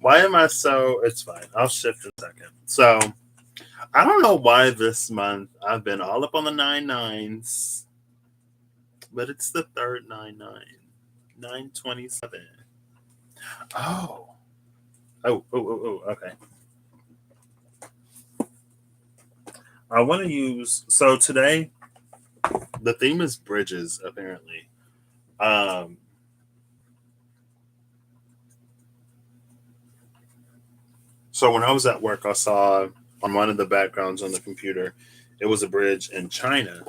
Why am I so? It's fine. I'll shift in a second. So I don't know why this month I've been all up on the 9 9s, but it's the third 9 9, 927. Oh. Oh. Okay. I want to use. So today, the theme is bridges, apparently. Um, so when I was at work, I saw on one of the backgrounds on the computer, it was a bridge in China.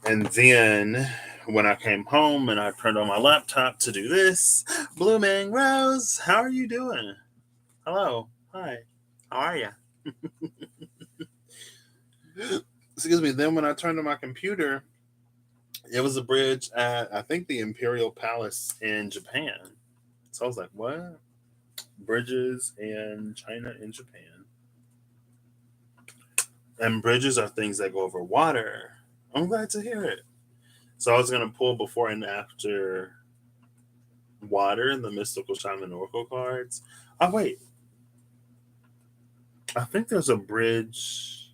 And then when I came home and I turned on my laptop to do this, Blooming Rose, how are you doing? Hello. Hi. How are you? Excuse me. Then when I turned on my computer, it was a bridge at, I think, the Imperial Palace in Japan. So I was like, what? Bridges in China and Japan. And bridges are things that go over water. I'm glad to hear it. So I was going to pull before and after water in the mystical shaman oracle cards. Oh, wait. I think there's a bridge.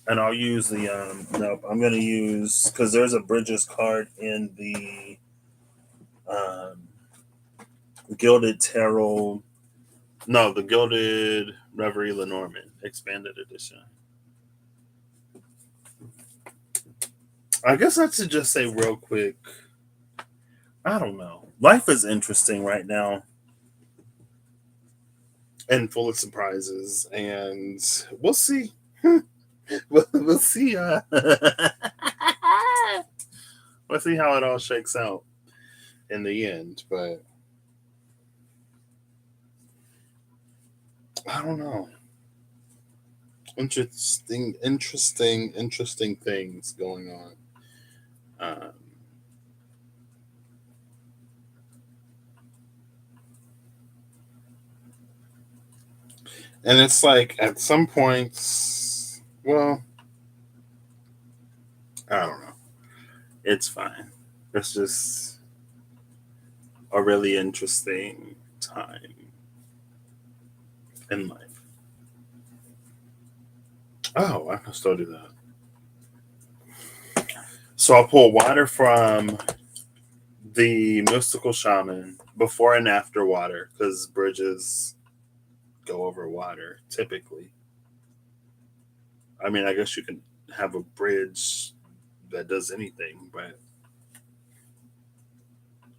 And I'll use the, nope, I'm going to use, because there's a bridges card in the um, Gilded Tarot. No, the Gilded Reverie Lenormand expanded edition. I guess I should just say real quick. I don't know. Life is interesting right now and full of surprises, and we'll see. we'll see. We'll see how it all shakes out in the end. But I don't know. Interesting things going on. Um, and it's like at some points, well, I don't know. It's fine. It's just a really interesting time in life. Oh, I can still do that. So I'll pull water from the mystical shaman before and after water because bridges go over water typically. I mean, I guess you can have a bridge that does anything, but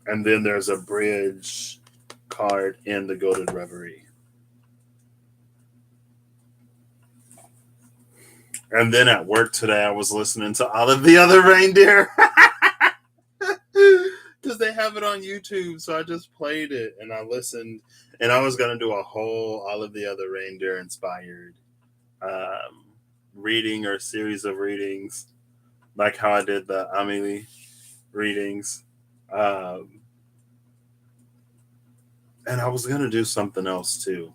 and then there's a bridge card in the Gilded Reverie. And then at work today, I was listening to all of the other reindeer because they have it on YouTube. So I just played it and I listened. And I was going to do a whole all of the other reindeer inspired um, reading or series of readings, like how I did the Amelie readings. Um, and I was going to do something else too.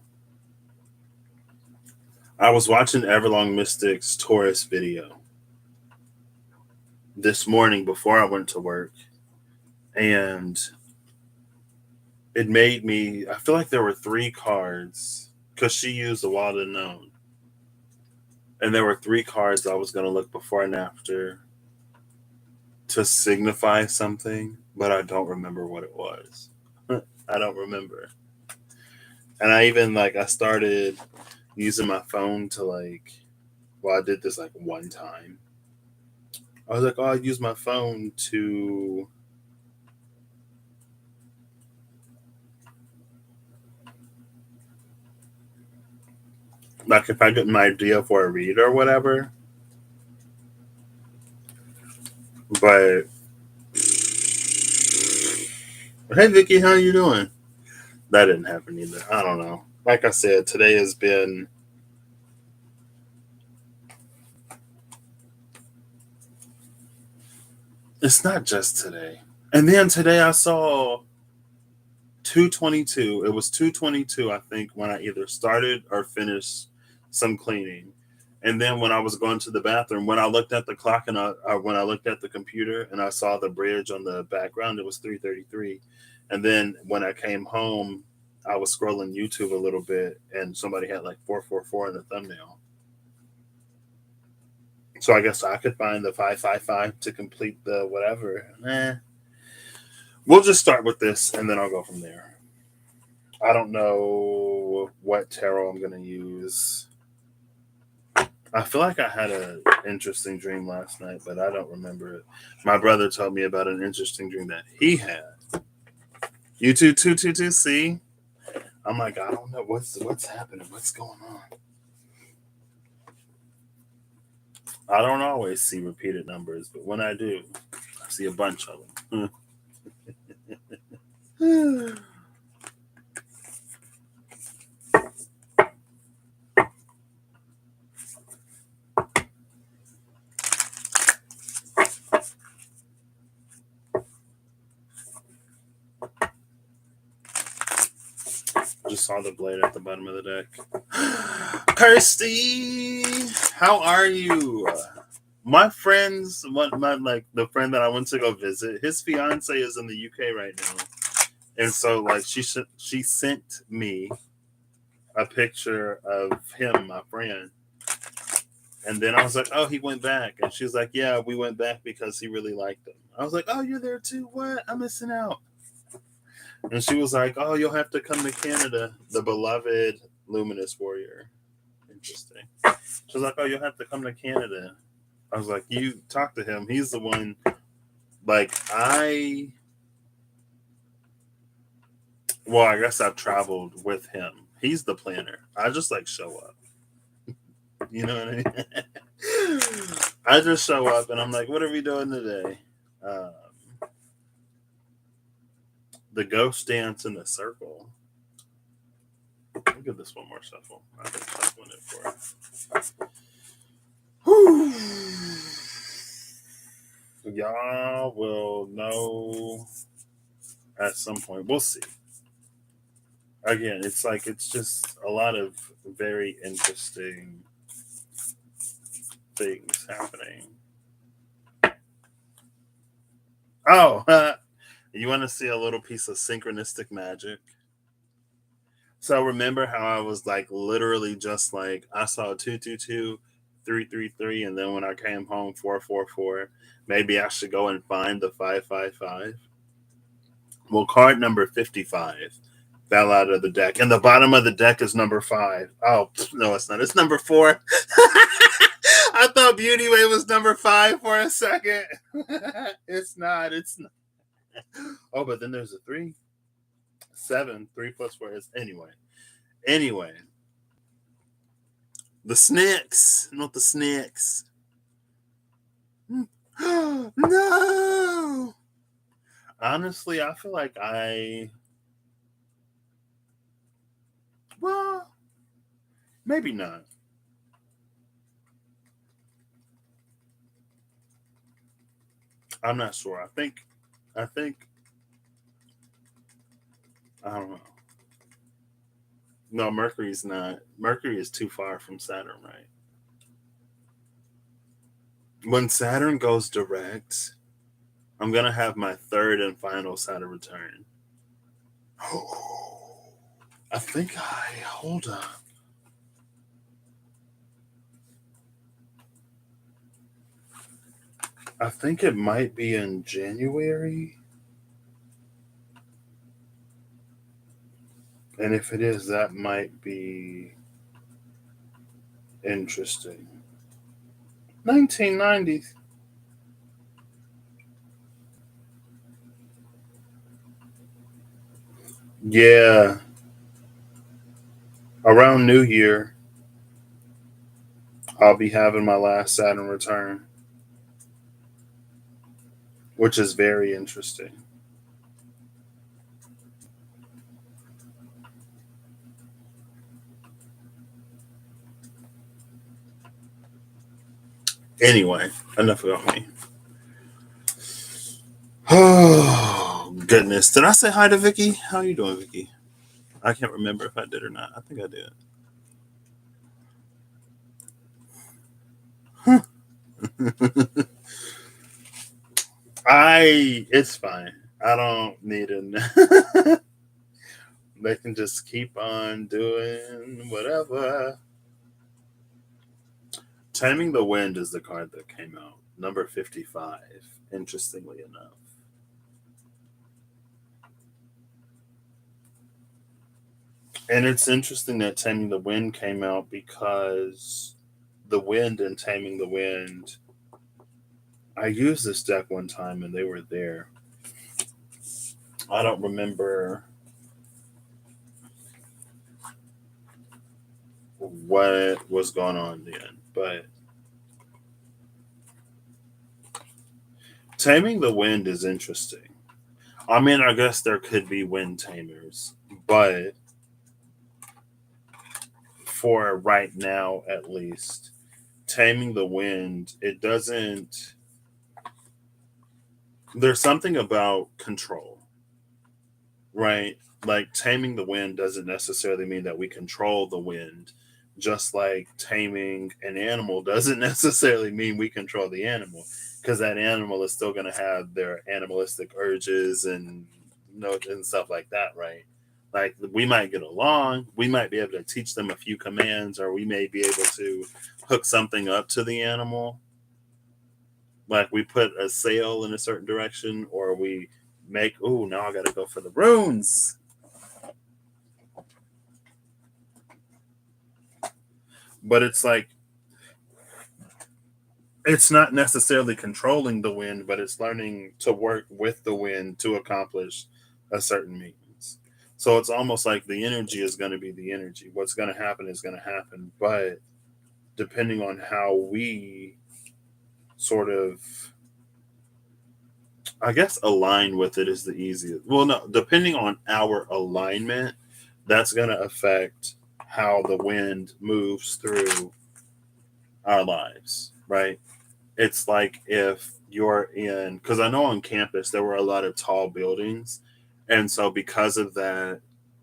I was watching Everlong Mystics Taurus video this morning before I went to work, and it made me. I feel like there were 3 cards because she used the Wild Unknown, and there were 3 cards I was going to look before and after to signify something, but I don't remember what it was. I don't remember, and I even I started using my phone to Well, I did this one time. I was like, oh, I'll use my phone to if I get an idea for a read or whatever. But hey, Vicky, how you doing? That didn't happen either. I don't know. Like I said, today has been. It's not just today. And then today I saw 222. It was 222, I think, when I either started or finished some cleaning. And then when I was going to the bathroom, when I looked at the clock and when I looked at the computer and I saw the bridge on the background, it was 3:33. And then when I came home, I was scrolling YouTube a little bit, and somebody had like 444 in the thumbnail. So I guess I could find the 555 to complete the whatever. We'll just start with this, and then I'll go from there. I don't know what tarot I'm gonna use. I feel like I had an interesting dream last night, but I don't remember it. My brother told me about an interesting dream that he had. You two, see? I'm like, I don't know what's happening. What's going on? I don't always see repeated numbers, but when I do, I see a bunch of them. Just saw the blade at the bottom of the deck. Kirsty, how are you? My friends, my the friend that I went to go visit, his fiance is in the UK right now, and so like she sent me a picture of him, my friend, and then I was like, oh, he went back, and she was like, yeah, we went back because he really liked him. I was like, oh, you're there too? What? I'm missing out. And she was like, oh, you'll have to come to Canada, the beloved luminous warrior. Interesting. She was like, oh, you'll have to come to Canada. I was like, you talk to him. He's the one. Like, I guess I've traveled with him. He's the planner. I just like show up. You know what I mean? I just show up and I'm like, what are we doing today? The ghost dance in the circle. I'll give this one more shuffle. I've been shuffling it for. Whew. Y'all will know at some point. We'll see. Again, it's just a lot of very interesting things happening. Oh, you want to see a little piece of synchronistic magic? So remember how I was like literally just like I saw 222, 333, and then when I came home 444. Maybe I should go and find the 555. Well, card number 55 fell out of the deck, and the bottom of the deck is number 5. Oh no, it's not. It's number 4. I thought Beauty Way was number 5 for a second. It's not. It's not. Oh, but then there's a 3. 7. 3 plus 4 is anyway. The snakes, not the snakes. No. Honestly, I feel like well, maybe not. I'm not sure. I think I don't know. No, Mercury's not. Mercury is too far from Saturn, right? When Saturn goes direct, I'm gonna have my third and final Saturn return. I think hold on. I think it might be in January. And if it is, that might be interesting. 1990s. Yeah. Around New Year, I'll be having my last Saturn return, which is very interesting. Anyway, enough about me. Oh, goodness. Did I say hi to Vicky? How are you doing, Vicky? I can't remember if I did or not. I think I did. It's fine. I don't need it. They can just keep on doing whatever. Taming the Wind is the card that came out, number 55, interestingly enough. And it's interesting that Taming the Wind came out because the Wind and Taming the Wind, I used this deck one time and they were there. I don't remember what was going on then, but Taming the Wind is interesting. I mean, I guess there could be wind tamers, but for right now, at least, Taming the Wind, it doesn't. There's something about control, right? Like taming the wind doesn't necessarily mean that we control the wind, just like taming an animal doesn't necessarily mean we control the animal, because that animal is still going to have their animalistic urges and and stuff like that, right? Like we might get along, we might be able to teach them a few commands, or we may be able to hook something up to the animal, like we put a sail in a certain direction, or we make, oh, now I gotta go for the runes. But it's like it's not necessarily controlling the wind, but it's learning to work with the wind to accomplish a certain means. So it's almost like the energy is going to be the energy. What's going to happen is going to happen, but depending on how we sort of, I guess, align with it is the easiest. Well, no, depending on our alignment, that's going to affect how the wind moves through our lives, right? It's like if you're in, because I know on campus there were a lot of tall buildings. And so because of that,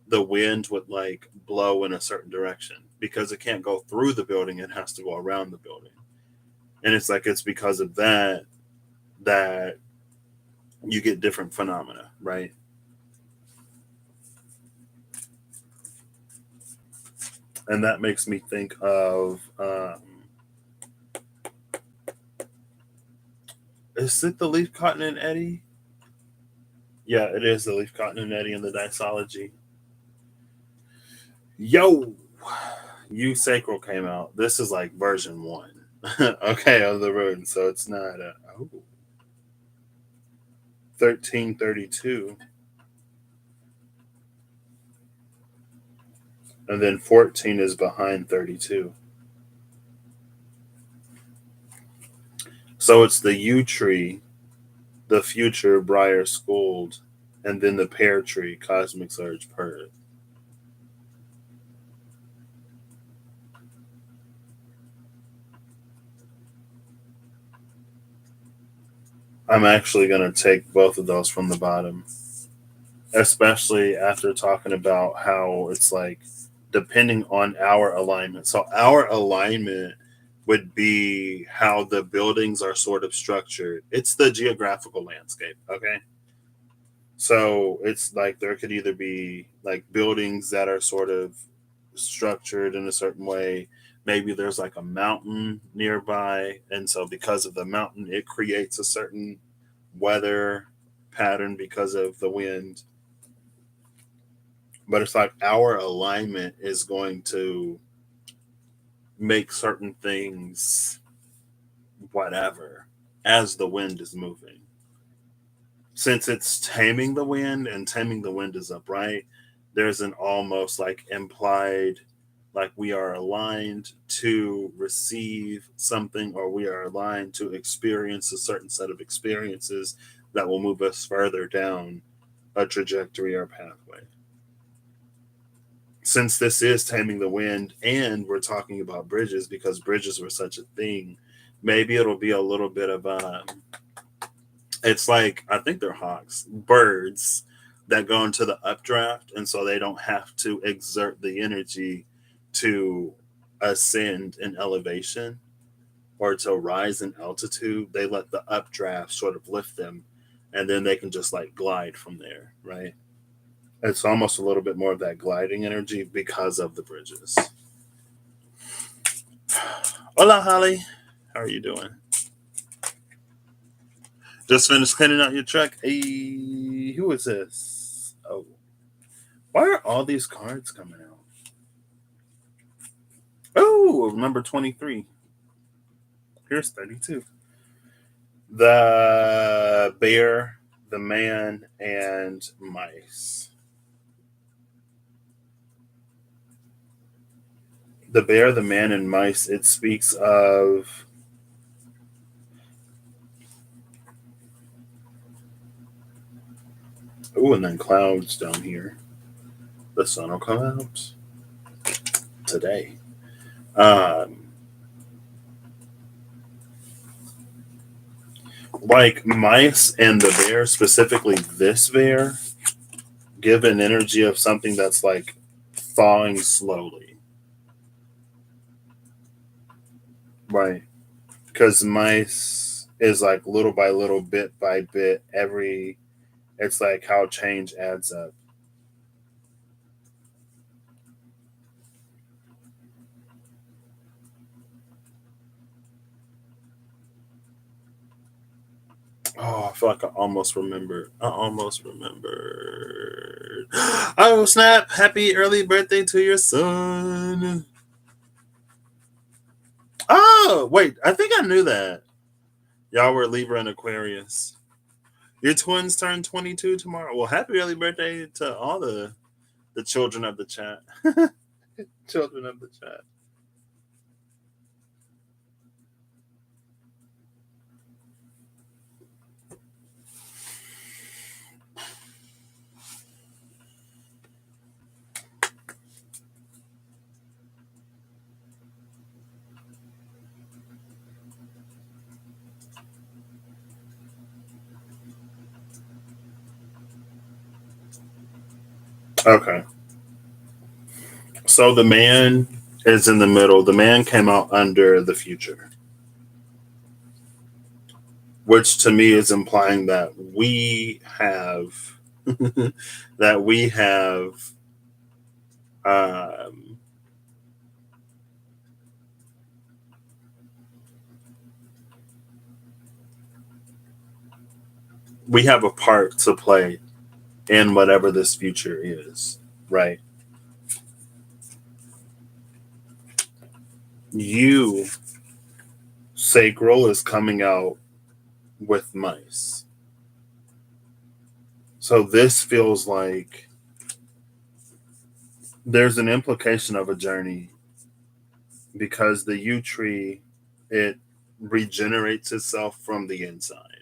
the wind would like blow in a certain direction because it can't go through the building, it has to go around the building. And it's like it's because of that that you get different phenomena, right? And that makes me think of is it the leaf cotton and Eddie? Yeah, it is the leaf cotton and Eddie in the Dysology. Yo, U Sacral came out. This is like version one, okay, of the rune. So it's not a 1332, and then 14 is behind 32. So it's the U tree, the future Briar Schooled, and then the pear tree, Cosmic Surge Purge. I'm actually going to take both of those from the bottom, especially after talking about how it's like depending on our alignment. So, our alignment would be how the buildings are sort of structured, it's the geographical landscape. Okay. So, it's like there could either be like buildings that are sort of structured in a certain way. Maybe there's like a mountain nearby. And so, because of the mountain, it creates a certain weather pattern because of the wind. But it's like our alignment is going to make certain things whatever as the wind is moving. Since it's taming the wind and taming the wind is upright, there's an almost like implied, like we are aligned to receive something, or we are aligned to experience a certain set of experiences that will move us further down a trajectory or pathway. Since this is taming the wind and we're talking about bridges because bridges were such a thing, maybe it'll be a little bit of it's like I think they're hawks, birds that go into the updraft, and so they don't have to exert the energy to ascend in elevation. or to rise in altitude, they let the updraft sort of lift them, and then they can just like glide from there, right? It's almost a little bit more of that gliding energy because of the bridges. Hola, Holly. How are you doing? Just finished cleaning out your truck. Hey, who is this? Oh, why are all these cards coming out? Oh, number 23. Here's 32. The bear, the man, and mice. The bear, the man, and mice. It speaks of and then clouds down here. The sun will come out today. Um, like mice and the bear, specifically this bear, give an energy of something that's like thawing slowly, right? Because mice is like little by little, bit by bit, every. It's like how change adds up. Oh, I feel like I almost remembered. I almost remembered. Oh, snap. Happy early birthday to your son. Oh, wait. I think I knew that. Y'all were Libra and Aquarius. Your twins turn 22 tomorrow. Well, happy early birthday to all the children of the chat. Children of the chat. Okay. So the man is in the middle. The man came out under the future, which to me is implying that we have that we have um, we have a part to play in whatever this future is, right? You, sacral, is coming out with mice. So this feels like there's an implication of a journey because the yew tree, it regenerates itself from the inside.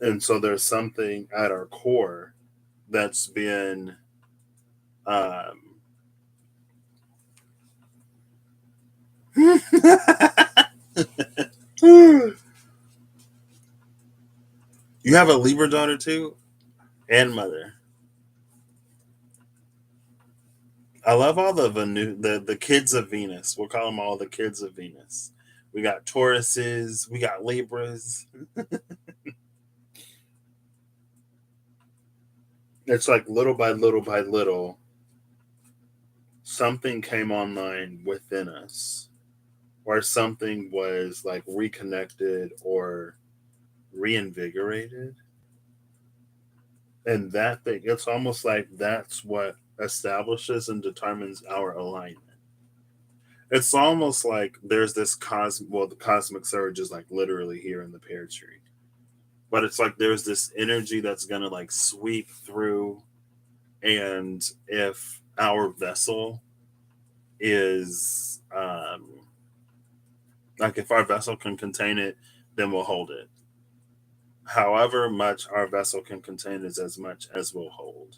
And so there's something at our core that's been um you have a Libra daughter too and mother. I love all the kids of Venus. We'll call them all the kids of Venus. We got Tauruses, we got Libras. It's like little by little by little, something came online within us, or something was like reconnected or reinvigorated. And that thing, it's almost like that's what establishes and determines our alignment. It's almost like there's this the cosmic surge is like literally here in the pear tree. But it's like there's this energy that's gonna like sweep through, and if our vessel is like if our vessel can contain it, then we'll hold it. However much our vessel can contain is as much as we'll hold.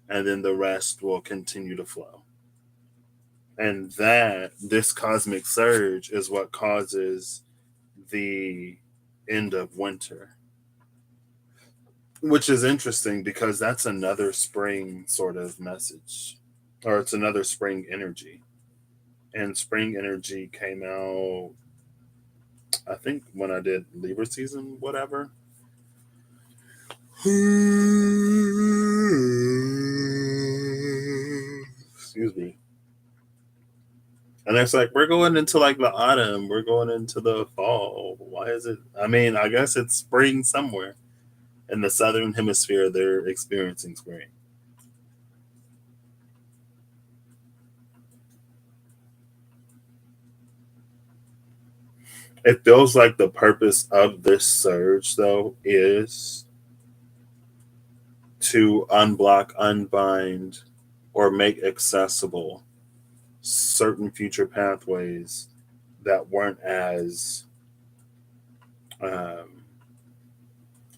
And then the rest will continue to flow. And that this cosmic surge is what causes the end of winter, which is interesting because that's another spring sort of message, or it's another spring energy. and spring energy came out, I think, when I did Libra season, whatever. Excuse me. And it's like, we're going into like the autumn, we're going into the fall. Why is it? I mean, I guess it's spring somewhere. In the southern hemisphere, they're experiencing spring. It feels like the purpose of this surge, though, is to unblock, unbind, or make accessible certain future pathways that weren't as um,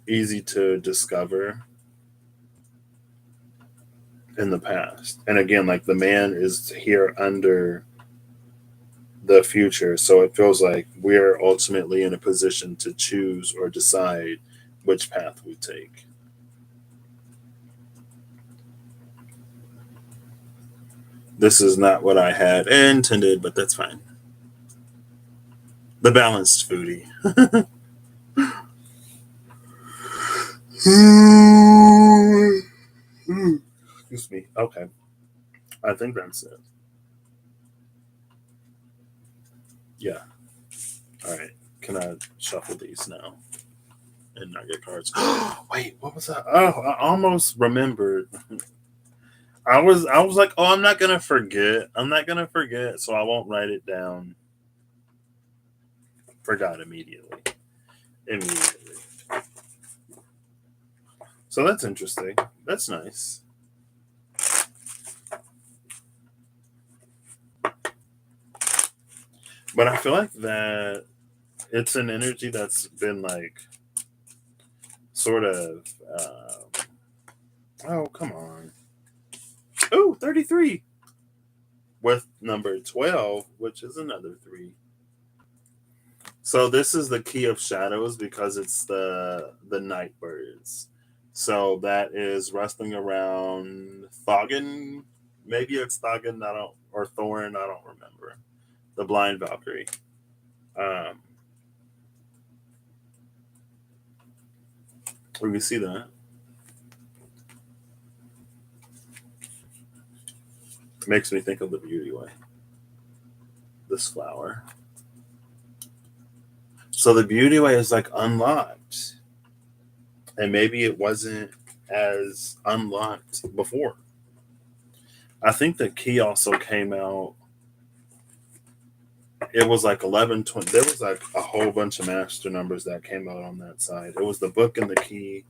easy to discover in the past. And again, like the man is here under the future. So it feels like we're ultimately in a position to choose or decide which path we take. This is not what I had intended, but that's fine. The balanced foodie. Excuse me. Okay. I think that's it. Yeah. All right. Can I shuffle these now and not get cards? Wait, what was that? Oh, I almost remembered. I was like, oh, I'm not gonna forget. I'm not gonna forget, so I won't write it down. Forgot immediately. Immediately. So that's interesting. That's nice. But I feel like that it's an energy that's been like sort of. Oh, come on. Oh, 33 with number 12, which is another three. So this is the key of shadows because it's the night birds. So that is wrestling around Thogan. Maybe it's Thogan, I don't, or Thorn, I don't remember. The blind Valkyrie. Um, we can see that. It makes me think of the beauty way. This flower. So the beauty way is like unlocked. And maybe it wasn't as unlocked before. I think the key also came out. It was like 11, 20. There was like a whole bunch of master numbers that came out on that side. It was the book and the key,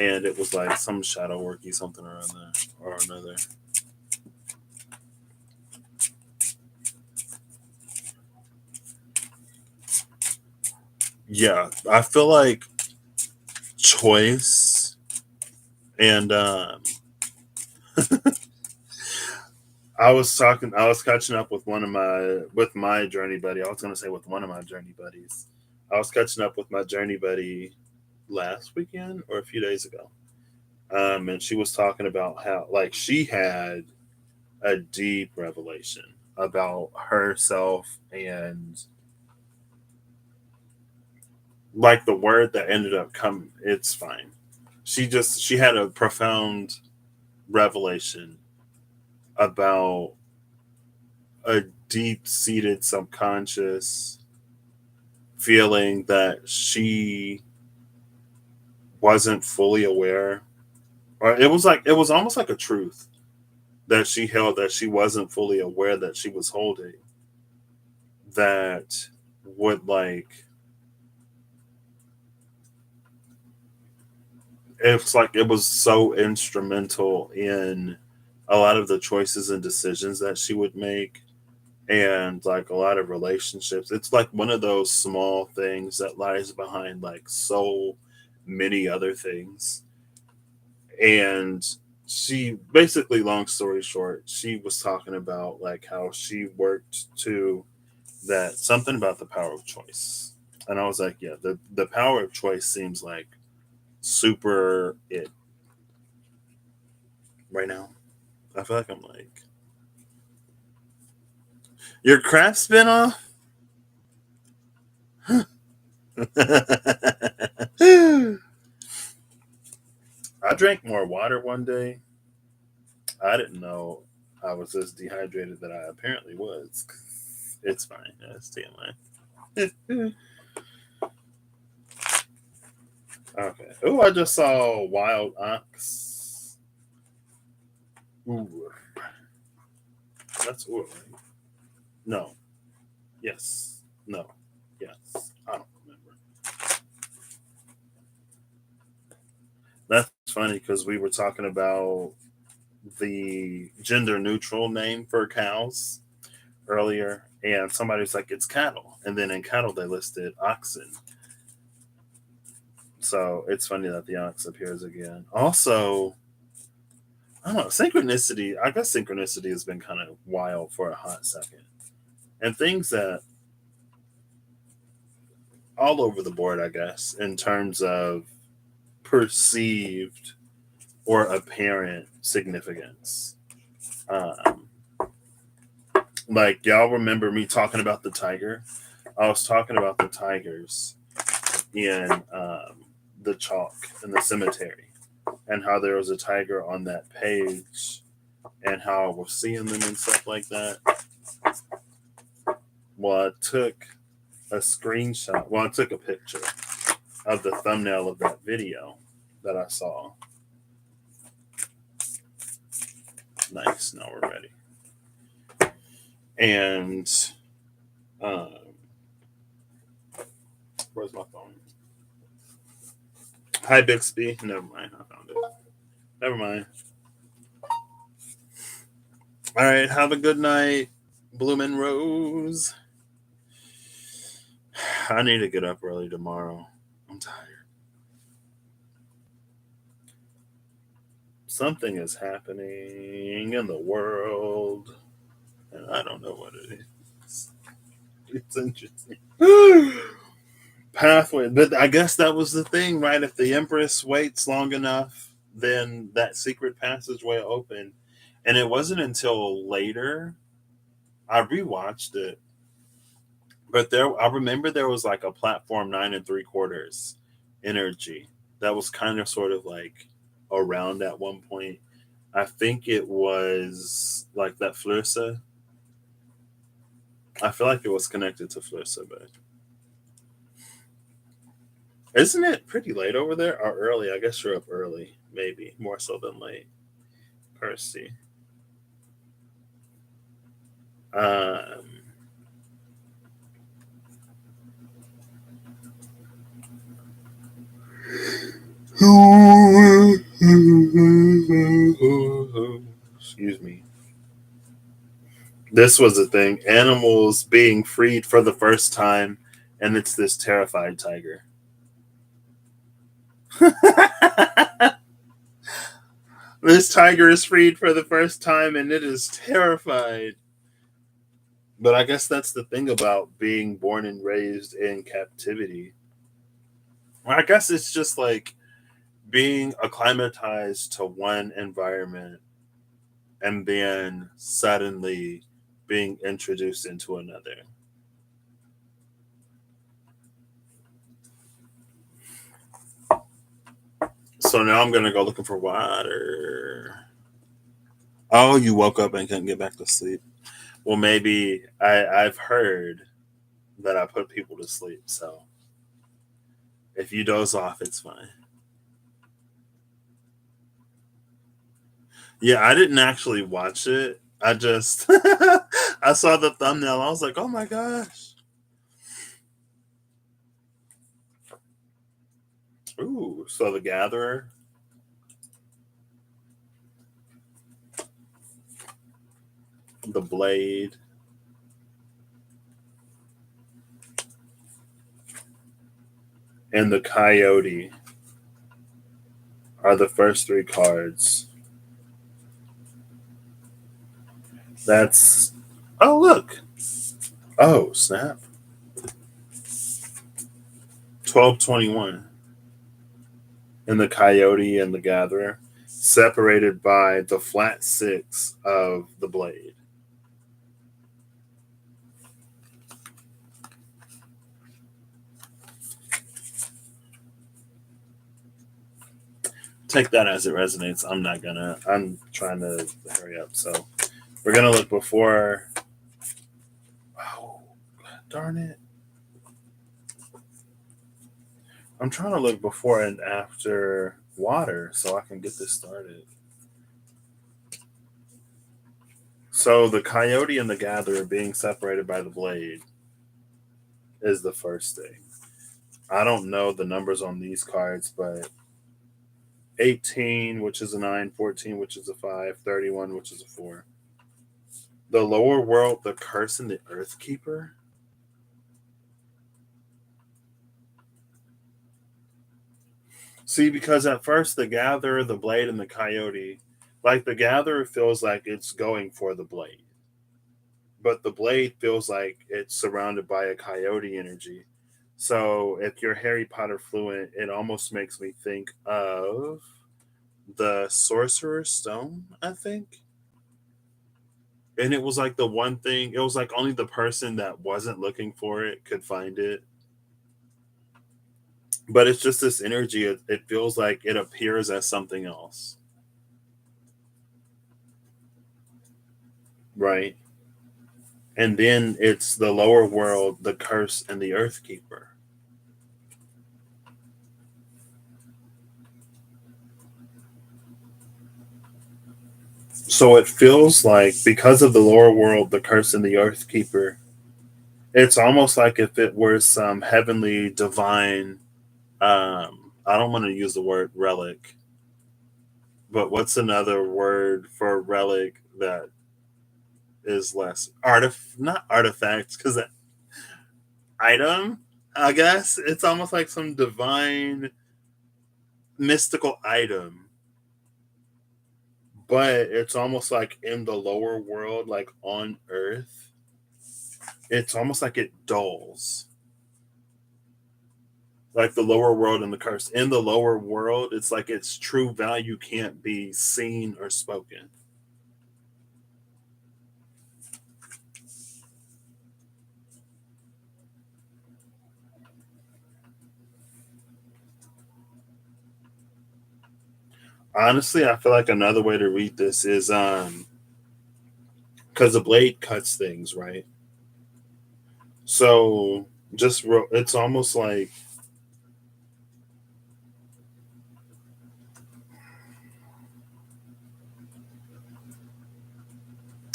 and it was like some shadow worky something or other or another. Yeah, I feel like choice and I was catching up with my journey buddy. I was gonna say with one of my journey buddies. I was catching up with my journey buddy last weekend or a few days ago. And she was talking about how like she had a deep revelation about herself and like the word that ended up coming, it's fine. She had a profound revelation about a deep seated subconscious feeling that she wasn't fully aware, or it was almost like a truth that she held that she wasn't fully aware that she was holding, that would like it's like it was so instrumental in a lot of the choices and decisions that she would make, and like a lot of relationships. It's like one of those small things that lies behind like so many other things. And she basically, long story short, she was talking about like how she worked to that something about the power of choice. And I was like, yeah, the power of choice seems like super it right now. I feel like I'm like, Your crap spinoff? I drank more water one day. I didn't know I was as dehydrated that I apparently was. It's fine. Stay in line. Okay. Oh, I just saw wild ox. Ooh, that's ooh, right? No. Yes. No. Yes. I don't remember. That's funny because we were talking about the gender neutral name for cows earlier, and somebody was like, it's cattle. And then in cattle, they listed oxen. So it's funny that the ox appears again. Also, I don't know, synchronicity. I guess synchronicity has been kind of wild for a hot second. And things that all over the board, I guess, in terms of perceived or apparent significance. Um, like, y'all remember me talking about the tiger? I was talking about the tigers in the chalk in the cemetery and how there was a tiger on that page and how I was seeing them and stuff like that. Well, I took a screenshot. Well, I took a picture of the thumbnail of that video that I saw. Nice. Now we're ready. And um, where's my phone? Hi, Bixby. Never mind. I found it. Never mind. All right. Have a good night, Bloomin' Rose. I need to get up early tomorrow. I'm tired. Something is happening in the world, and I don't know what it is. It's interesting. Pathway, but I guess that was the thing, right? If the Empress waits long enough, then that secret passageway opened. And it wasn't until later I rewatched it, but I remember there was like a platform 9 3/4 energy that was kind of sort of like around at one point. I think it was like that Flursa. I feel like it was connected to Flursa, but isn't it pretty late over there or early? I guess you're up early, maybe more so than late. Percy. Um, excuse me. This was a thing. Animals being freed for the first time, and it's this terrified tiger. This tiger is freed for the first time, and it is terrified. But I guess that's the thing about being born and raised in captivity. I guess it's just like being acclimatized to one environment and then suddenly being introduced into another. So now I'm gonna go looking for water. Oh, you woke up and couldn't get back to sleep. Well, maybe I've heard that I put people to sleep. So if you doze off, it's fine. Yeah, I didn't actually watch it. I just I saw the thumbnail. I was like, oh my gosh. Ooh, so the Gatherer. The Blade, and the Coyote are the first three cards. That's oh look. Oh snap. 1221. And the Coyote and the Gatherer, separated by the flat six of the Blade. take that as it resonates. I'm trying to hurry up. So we're gonna look before. Oh, darn it! I'm trying to look before and after water so I can get this started. So the coyote and the gatherer being separated by the blade is the first thing. I don't know the numbers on these cards, but 18, which is a 9, 14, which is a 5, 31, which is a 4. The lower world, the curse, and the earth keeper. See, because at first the gatherer, the blade, and the coyote, like the gatherer feels like it's going for the blade, but the blade feels like it's surrounded by a coyote energy. So if you're Harry Potter fluent, it almost makes me think of the Sorcerer's Stone, I think. And it was like the one thing, it was like only the person that wasn't looking for it could find it. But it's just this energy, it feels like it appears as something else, right? And then it's the lower world, the curse, and the earth keeper. So it feels like because of the lower world, the curse, and the earth keeper, it's almost like if it were some heavenly divine. I don't want to use the word relic, but what's another word for relic that is less not artifacts, because item, I guess it's almost like some divine mystical item, but it's almost like in the lower world, like on earth, it's almost like it dulls, like the lower world and the curse. In the lower world, it's like its true value can't be seen or spoken. Honestly, I feel like another way to read this is because the blade cuts things, right? So it's almost like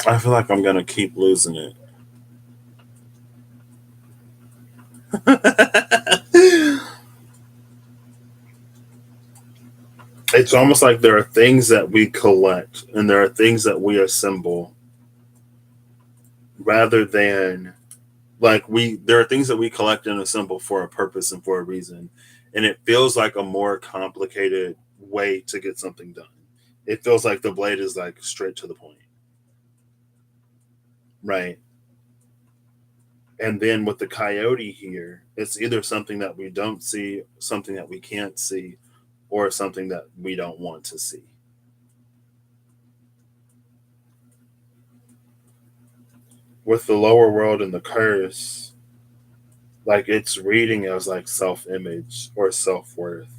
I feel like I'm gonna keep losing it. It's almost like there are things that we collect and there are things that we assemble rather than like we there are things that we collect and assemble for a purpose and for a reason, and it feels like a more complicated way to get something done. It feels like the blade is like straight to the point, right? And then with the coyote here, it's either something that we don't see, something that we can't see, or something that we don't want to see. With the lower world and the curse, like it's reading as like self image or self worth.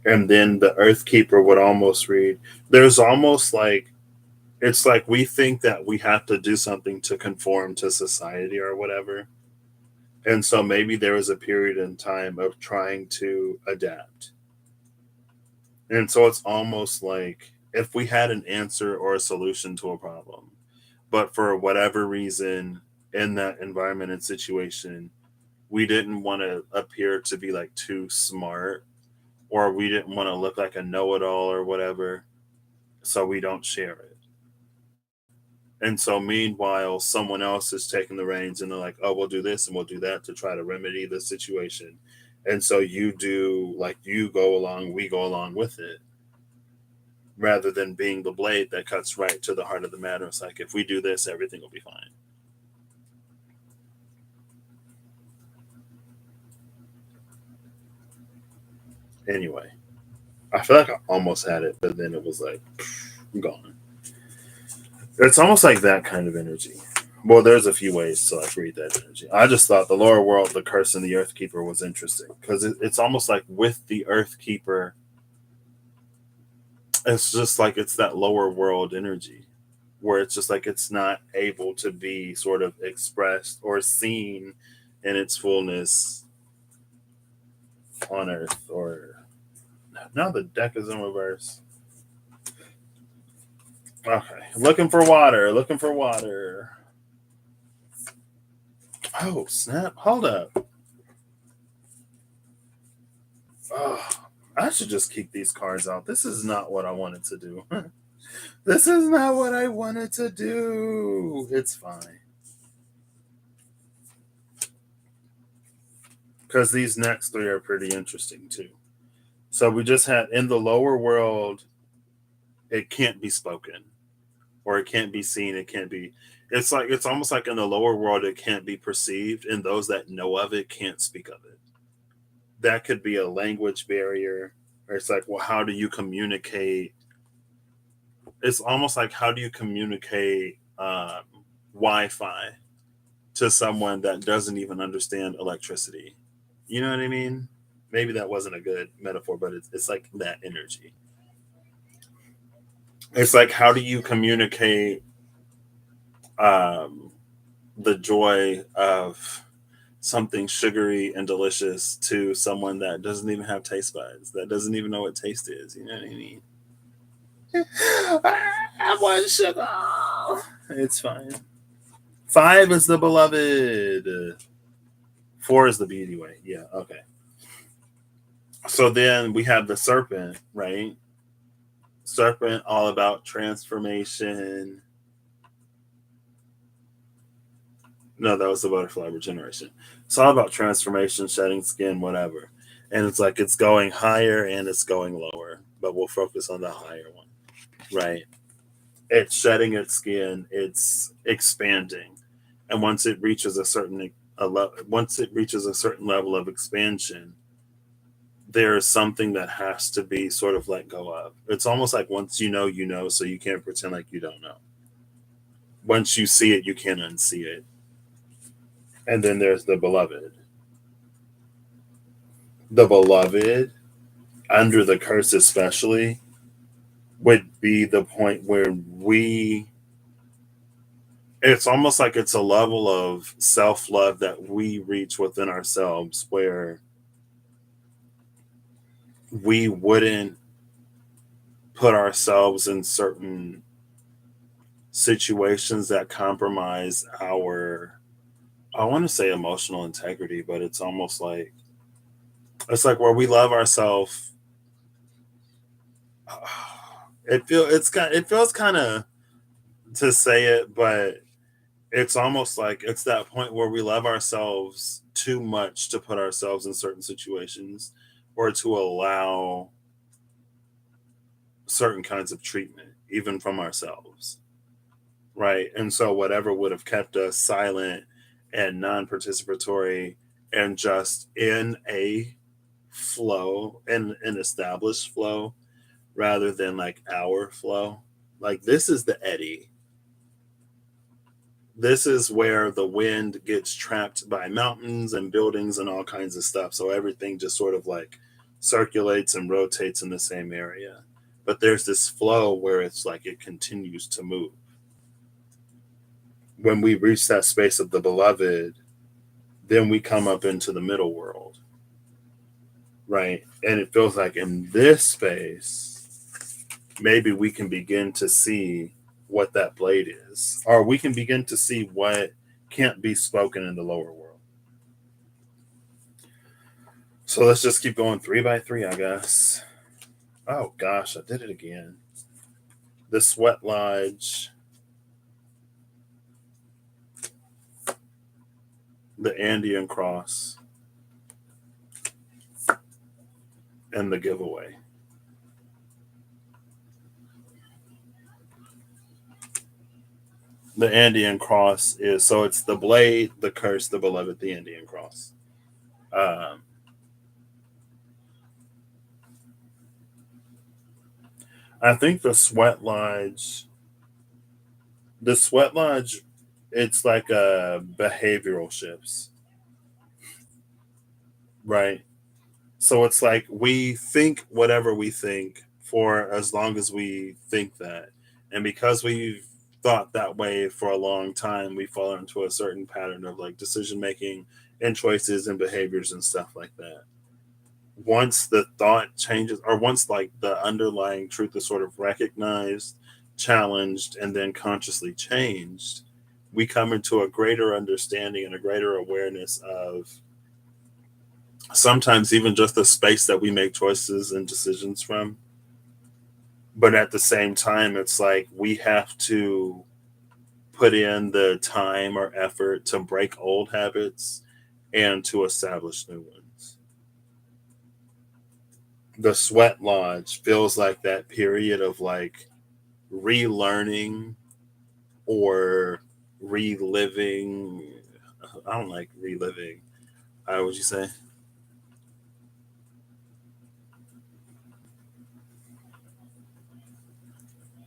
And then the earth keeper would almost read, there's almost like, it's like we think that we have to do something to conform to society or whatever. And so maybe there was a period in time of trying to adapt. And so it's almost like if we had an answer or a solution to a problem, but for whatever reason in that environment and situation, we didn't want to appear to be like too smart, or we didn't want to look like a know it all or whatever. So we don't share it. And so meanwhile, someone else is taking the reins and they're like, oh, we'll do this and we'll do that to try to remedy the situation. And so you do like you go along, we go along with it rather than being the blade that cuts right to the heart of the matter. It's like if we do this, everything will be fine. Anyway, I feel like I almost had it, but then it was like gone. It's almost like that kind of energy. Well, there's a few ways to like read that energy. I just thought the lower world, the curse, and the earth keeper was interesting because it's almost like with the earth keeper, it's just like it's that lower world energy where it's just like it's not able to be sort of expressed or seen in its fullness on earth. Or now the deck is in reverse. Okay, looking for water, looking for water. Oh snap, hold up. Oh, I should just keep these cards out. This is not what I wanted to do. This is not what I wanted to do. It's fine. Because these next three are pretty interesting too. So we just had in the lower world, it can't be spoken or it can't be seen. It can't be. It's like it's almost like in the lower world, it can't be perceived, and those that know of it can't speak of it. That could be a language barrier. Or it's like, well, how do you communicate? It's almost like how do you communicate Wi-Fi to someone that doesn't even understand electricity? You know what I mean? Maybe that wasn't a good metaphor, but it's like that energy. It's like how do you communicate um, the joy of something sugary and delicious to someone that doesn't even have taste buds, that doesn't even know what taste is? You know what I mean? I want sugar. It's fine. Five is the beloved. Four is the beauty way. Yeah, okay. So then we have the serpent, right? Serpent, all about transformation. No, that was the butterfly regeneration. It's all about transformation, shedding skin, whatever. And it's like it's going higher and it's going lower, but we'll focus on the higher one, right? It's shedding its skin, it's expanding, and once it reaches a certain level of expansion, there is something that has to be sort of let go of. It's almost like once you know, so you can't pretend like you don't know. Once you see it, you can't unsee it. And then there's the beloved. The beloved, under the curse especially, would be the point where it's almost like it's a level of self love that we reach within ourselves where we wouldn't put ourselves in certain situations that compromise our, I want to say emotional integrity, but it's almost like it's like where we love ourselves. It feels kind of to say it, but it's almost like it's that point where we love ourselves too much to put ourselves in certain situations or to allow certain kinds of treatment, even from ourselves. Right. And so, whatever would have kept us silent and non participatory and just in a flow and an established flow rather than like our flow. Like, this is the eddy. This is where the wind gets trapped by mountains and buildings and all kinds of stuff. So everything just sort of like circulates and rotates in the same area. But there's this flow where it's like it continues to move. When we reach that space of the beloved, then we come up into the middle world, right? And it feels like in this space, maybe we can begin to see what that blade is, or we can begin to see what can't be spoken in the lower world. So let's just keep going three by three, I guess. Oh gosh, I did it again. The sweat lodge, the Andean cross, and the giveaway. The Andean cross is so it's the blade, the curse, the beloved, the Andean cross. Um, I think the sweat lodge it's like behavioral shifts, right? So it's like we think whatever we think for as long as we think that. And because we've thought that way for a long time, we fall into a certain pattern of like decision making and choices and behaviors and stuff like that. Once the thought changes, or once like the underlying truth is sort of recognized, challenged, and then consciously changed, we come into a greater understanding and a greater awareness of sometimes even just the space that we make choices and decisions from. But at the same time, it's like we have to put in the time or effort to break old habits and to establish new ones. The sweat lodge feels like that period of like relearning or reliving. I don't like reliving. What would you say?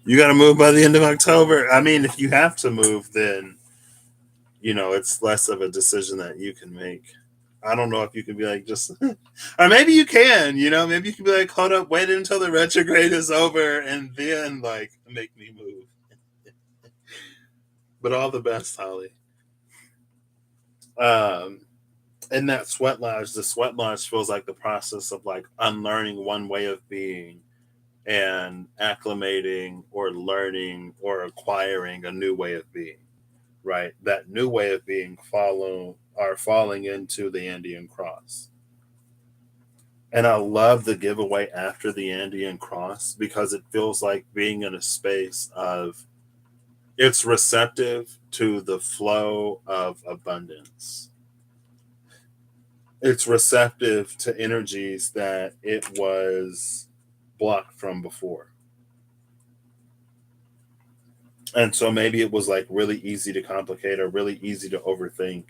You got to move by the end of October. I mean, if you have to move, then it's less of a decision that you can make. I don't know if you can be like just, or maybe you can. Maybe you can be like, hold up, wait until the retrograde is over, and then like make me move. But all the best, Holly. Um, in that sweat lodge, the sweat lodge feels like the process of like unlearning one way of being and acclimating or learning or acquiring a new way of being. Right, that new way of being falling into the Andean cross. And I love the giveaway after the Andean cross because it feels like being in a space of it's receptive to the flow of abundance. It's receptive to energies that it was blocked from before. And so maybe it was like really easy to complicate or really easy to overthink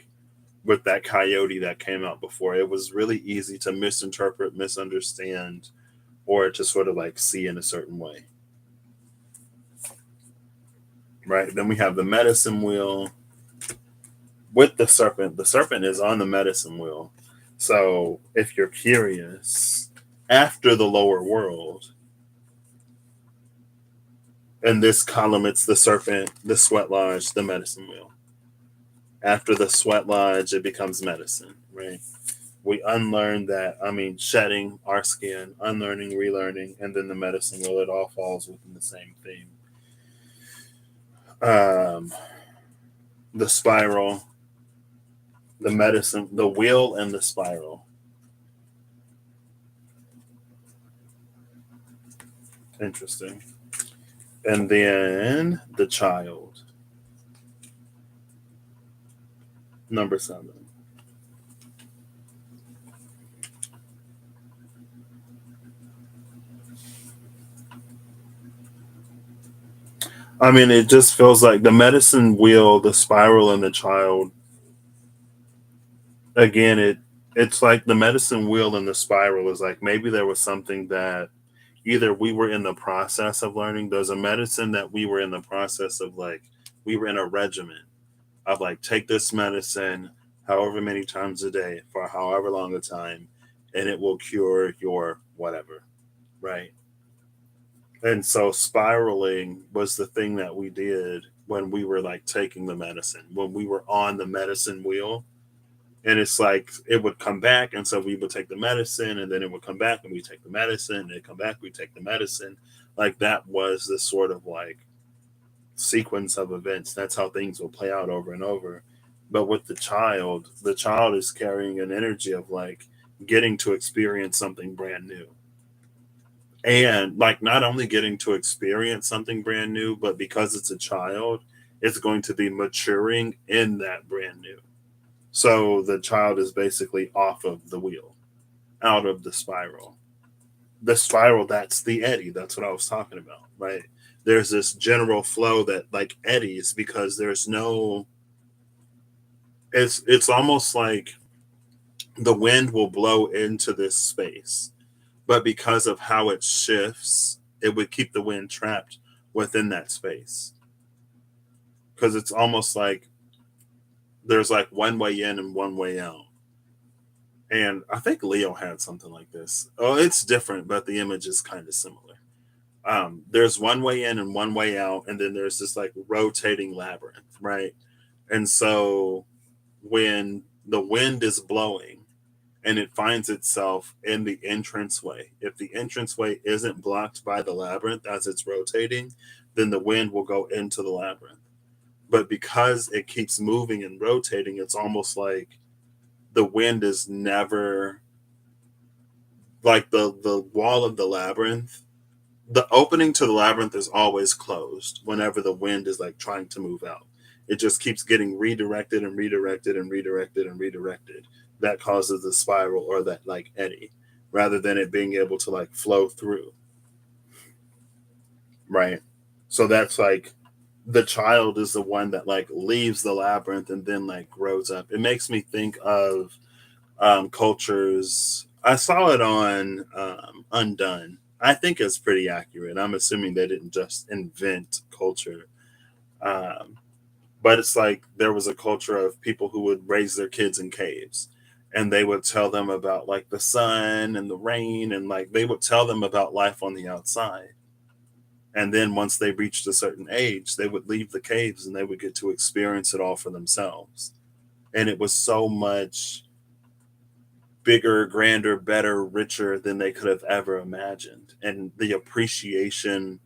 with that coyote that came out before. It was really easy to misinterpret, misunderstand, or to sort of like see in a certain way. Right. Then we have the medicine wheel with the serpent. The serpent is on the medicine wheel. So if you're curious, after the lower world, in this column, it's the serpent, the sweat lodge, the medicine wheel. After the sweat lodge, it becomes medicine, right? We unlearn that, I mean, shedding our skin, unlearning, relearning, and then the medicine wheel, it all falls within the same theme. Um, the spiral, the medicine, the wheel, and the spiral. Interesting. And then the child, number 7. I mean, it just feels like the medicine wheel, the spiral, and the child. Again, it's like the medicine wheel and the spiral is like maybe there was something that either we were in the process of learning. There's a medicine that we were in the process of like we were in a regimen of like take this medicine however many times a day for however long a time, and it will cure your whatever, right? And so spiraling was the thing that we did when we were like taking the medicine, when we were on the medicine wheel. And it's like it would come back, and so we would take the medicine, and then it would come back, and we take the medicine, and it come back, we take the medicine. Like that was the sort of like sequence of events. That's how things will play out over and over. But with the child is carrying an energy of like getting to experience something brand new. And like not only getting to experience something brand new, but because it's a child, it's going to be maturing in that brand new. So the child is basically off of the wheel, out of the spiral. The spiral, that's the eddy. That's what I was talking about, right? There's this general flow that like eddies because there's no it's almost like the wind will blow into this space, but because of how it shifts, it would keep the wind trapped within that space. Because it's almost like there's like one way in and one way out. And I think Leo had something like this. Oh, it's different, but the image is kind of similar. There's one way in and one way out, and then there's this like rotating labyrinth, right? And so when the wind is blowing and it finds itself in the entranceway, if the entranceway isn't blocked by the labyrinth as it's rotating, then the wind will go into the labyrinth. But because it keeps moving and rotating, it's almost like the wind is never like the wall of the labyrinth. The opening to the labyrinth is always closed whenever the wind is like trying to move out. It just keeps getting redirected and redirected and redirected and redirected. That causes the spiral or that like eddy, rather than it being able to like flow through. Right. So that's like the child is the one that like leaves the labyrinth and then like grows up. It makes me think of cultures. I saw it on Undone. I think it's pretty accurate. I'm assuming they didn't just invent culture. Um, but it's like there was a culture of people who would raise their kids in caves, and they would tell them about like the sun and the rain, and like they would tell them about life on the outside. And then once they reached a certain age, they would leave the caves and they would get to experience it all for themselves. And it was so much bigger, grander, better, richer than they could have ever imagined. And the appreciation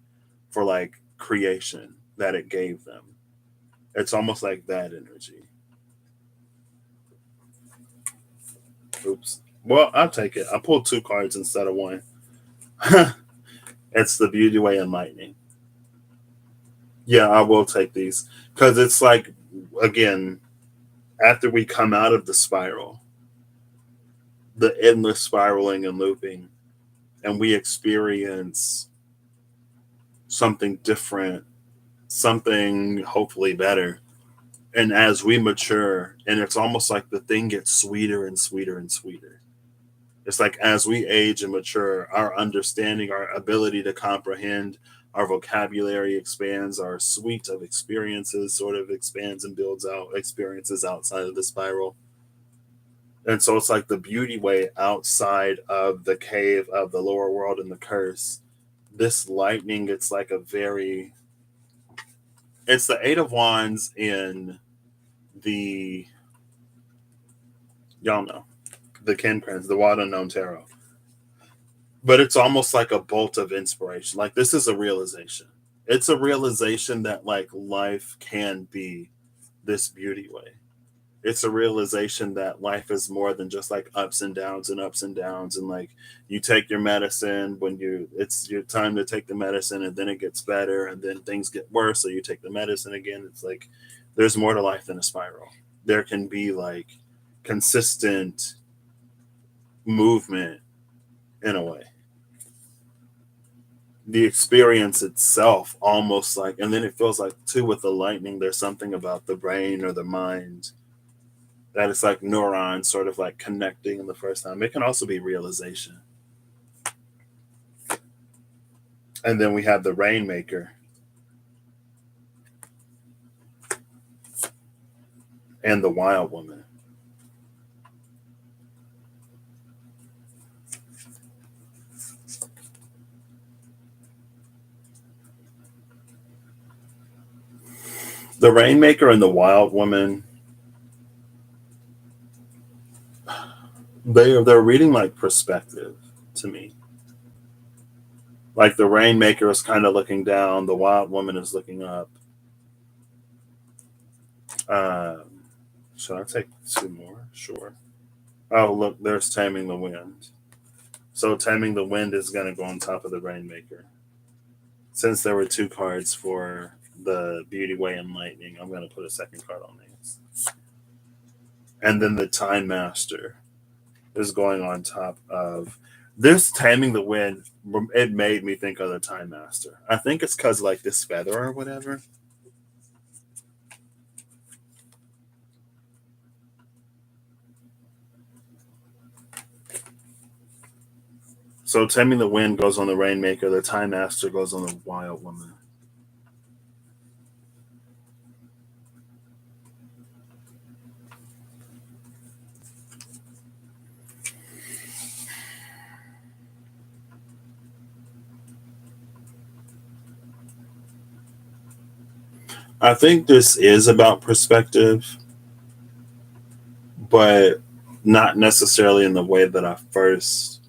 for like creation that it gave them. It's almost like that energy. Oops. Well, I'll take it. I pulled two cards instead of one. It's the Beauty Way and Lightning. Yeah, I will take these because it's like, again, after we come out of the spiral, the endless spiraling and looping, and we experience something different, something hopefully better. And as we mature, and it's almost like the thing gets sweeter and sweeter and sweeter. It's like as we age and mature, our understanding, our ability to comprehend, our vocabulary expands, our suite of experiences sort of expands and builds out experiences outside of the spiral. And so it's like the beauty way outside of the cave of the lower world and the curse. This lightning, it's like a very, it's the Eight of Wands in the, y'all know, the Ken Prince, the Wild Unknown Tarot. But it's almost like a bolt of inspiration. Like this is a realization. It's a realization that like life can be this beauty way. It's a realization that life is more than just like ups and downs and ups and downs, and like you take your medicine when you it's your time to take the medicine, and then it gets better, and then things get worse, so you take the medicine again. It's like there's more to life than a spiral. There can be like consistent movement in a way. The experience itself almost like, and then it feels like too with the lightning there's something about the brain or the mind that it's like neurons sort of like connecting in the first time. It can also be realization. And then we have the Rainmaker and the Wild Woman. The Rainmaker and the Wild Woman, they're reading like perspective to me. Like the Rainmaker is kind of looking down, the Wild Woman is looking up. Um, should I take two more? Sure. Oh, look, there's Taming the Wind. So Taming the Wind is going to go on top of the Rainmaker. Since there were two cards for the Beauty Way and Lightning, I'm going to put a second card on these. And then the Time Master is going on top of this. Taming the Wind. It made me think of the Time Master. I think it's because like this feather or whatever. So Taming the Wind goes on the Rainmaker. The Time Master goes on the Wild Woman. I think this is about perspective, but not necessarily in the way that I first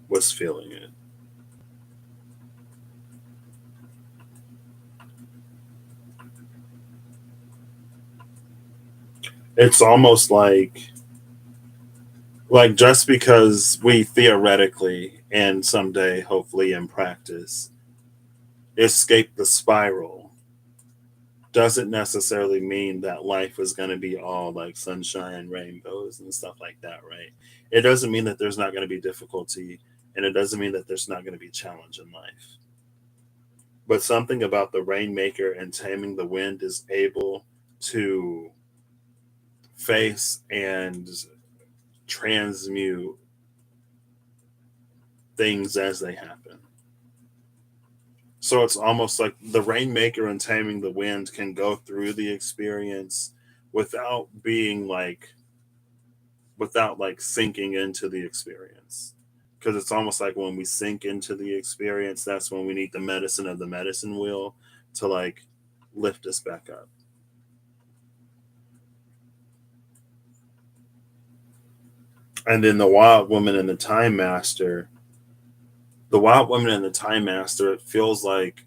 was feeling it. It's almost like just because we theoretically and someday hopefully in practice escape the spiral doesn't necessarily mean that life is going to be all like sunshine, rainbows, and stuff like that, right? It doesn't mean that there's not going to be difficulty, and it doesn't mean that there's not going to be challenge in life. But something about the rainmaker and taming the wind is able to face and transmute things as they happen. So it's almost like the rainmaker and taming the wind can go through the experience without being without like sinking into the experience. Because it's almost like when we sink into the experience, that's when we need the medicine of the medicine wheel to like lift us back up. And then the wild woman and the time master, the wild woman and the time master, it feels like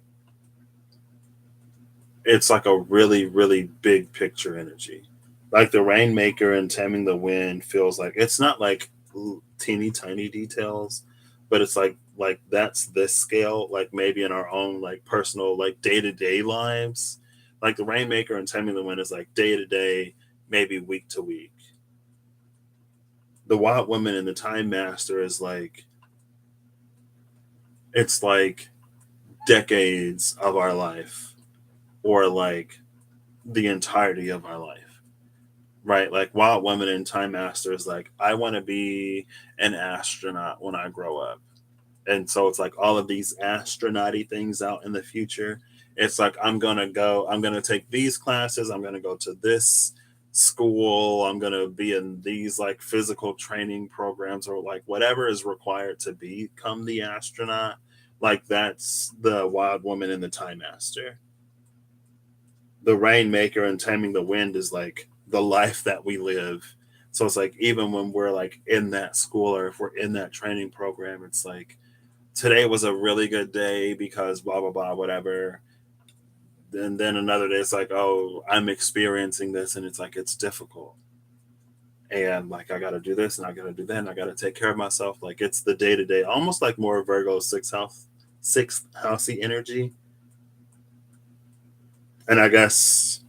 it's like a really, really big picture energy. Like the rainmaker and taming the wind feels like it's not like teeny tiny details, but it's like that's this scale. Like maybe in our own like personal like day to day lives, like the rainmaker and taming the wind is like day to day, maybe week to week. The wild woman and the time master is like it's like decades of our life, or like the entirety of our life, right? Like Wild Women and Time Master is like, I want to be an astronaut when I grow up. And so it's like all of these astronauty things out in the future. It's like, I'm going to take these classes, I'm going to go to this school, I'm going to be in these like physical training programs or like whatever is required to become the astronaut. Like that's the Wild Woman and the Time Master. The rainmaker and taming the wind is like the life that we live. So it's like even when we're like in that school or if we're in that training program, it's like today was a really good day because blah blah blah whatever. And then another day it's like, oh, I'm experiencing this and it's like it's difficult. And like I gotta do this and I gotta do that and I gotta take care of myself. Like it's the day to day, almost like more Virgo sixth housey energy. And I guess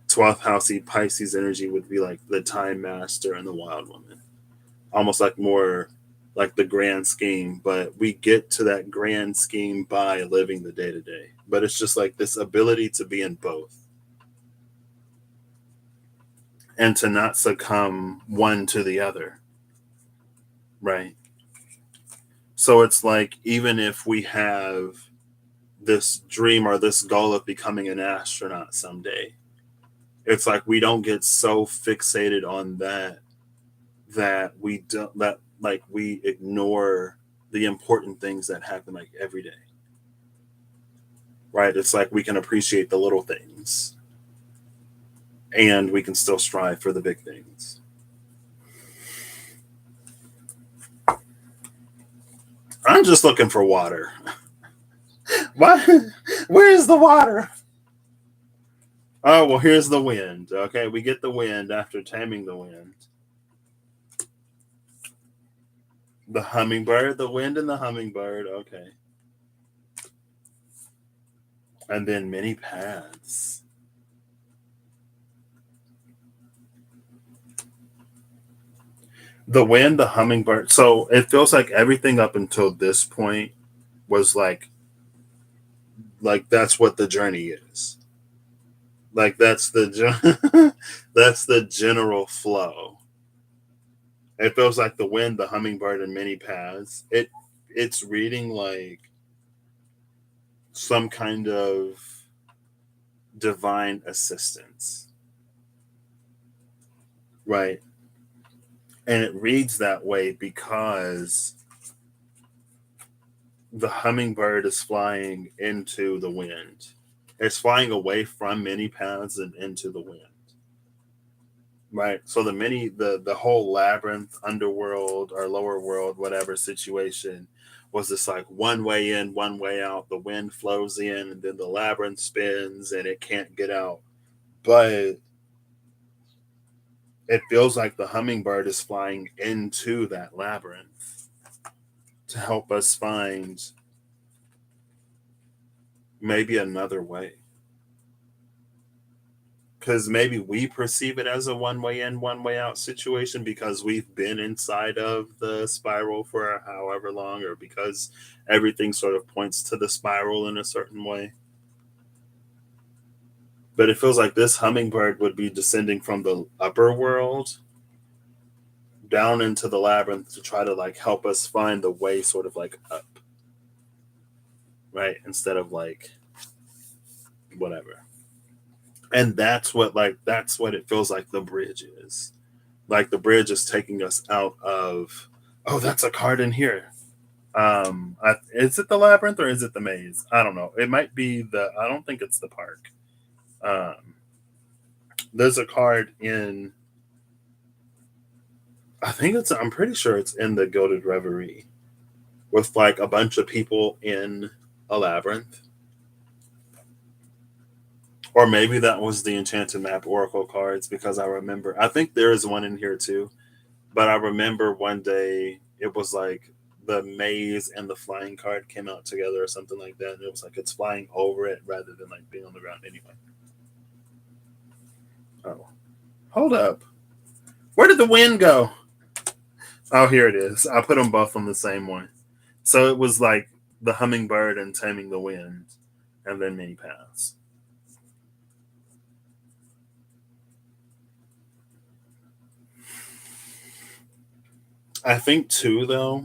12th housey Pisces energy would be like the time master and the wild woman. Almost like more like the grand scheme, but we get to that grand scheme by living the day to day. But it's just like this ability to be in both and to not succumb one to the other, right? So it's like even if we have this dream or this goal of becoming an astronaut someday, it's like we don't get so fixated on that like we ignore the important things that happen like every day, right? It's like we can appreciate the little things and we can still strive for the big things. I'm just looking for water. What? Where's the water? Oh, well, here's the wind. Okay, we get the wind after taming the wind. The hummingbird, the wind and the hummingbird. Okay. And then many paths. The wind, the hummingbird. So it feels like everything up until this point was like that's what the journey is. Like that's that's the general flow. It feels like the wind, the hummingbird, and many paths. It's reading like some kind of divine assistance, right? And it reads that way because the hummingbird is flying into the wind. It's flying away from many paths and into the wind. Right. So the whole labyrinth, underworld or lower world, whatever situation was this like one way in, one way out. The wind flows in and then the labyrinth spins and it can't get out. But it feels like the hummingbird is flying into that labyrinth to help us find maybe another way. Because maybe we perceive it as a one way in, one way out situation because we've been inside of the spiral for however long, or because everything sort of points to the spiral in a certain way. But it feels like this hummingbird would be descending from the upper world down into the labyrinth to try to like help us find the way sort of like up, right? Instead of like whatever. And that's what it feels like the bridge is. Like the bridge is taking us out of, oh, that's a card in here. Is it the labyrinth or is it the maze? I don't know. It might be I don't think it's the park. Um, there's a card in, I'm pretty sure it's in the Gilded Reverie with like a bunch of people in a labyrinth. Or maybe that was the Enchanted Map Oracle cards because I think there is one in here too. But I remember one day it was like the maze and the flying card came out together or something like that. And it was like it's flying over it rather than like being on the ground anyway. Oh, hold up. Where did the wind go? Oh, here it is. I put them both on the same one. So it was like the hummingbird and taming the wind and then many paths. I think too, though,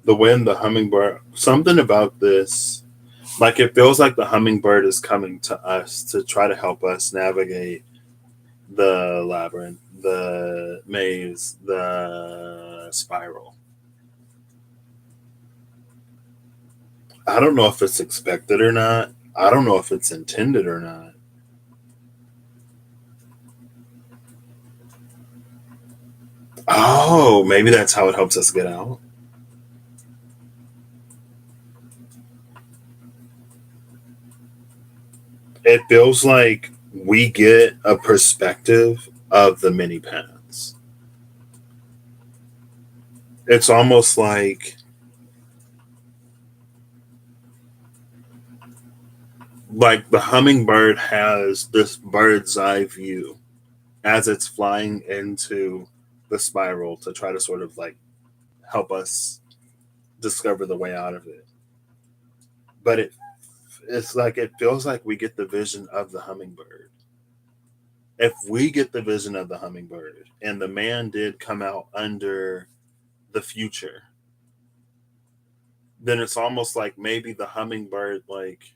the wind, the hummingbird, something about this, like it feels like the hummingbird is coming to us to try to help us navigate the labyrinth, the maze, the spiral. I don't know if it's expected or not. I don't know if it's intended or not. Oh, maybe that's how it helps us get out. It feels like we get a perspective of the many paths. It's almost like the hummingbird has this bird's eye view as it's flying into the spiral to try to sort of like help us discover the way out of it. But it's like it feels like we get the vision of the hummingbird. If we get the vision of the hummingbird and the man did come out under the future, then it's almost like maybe the hummingbird, like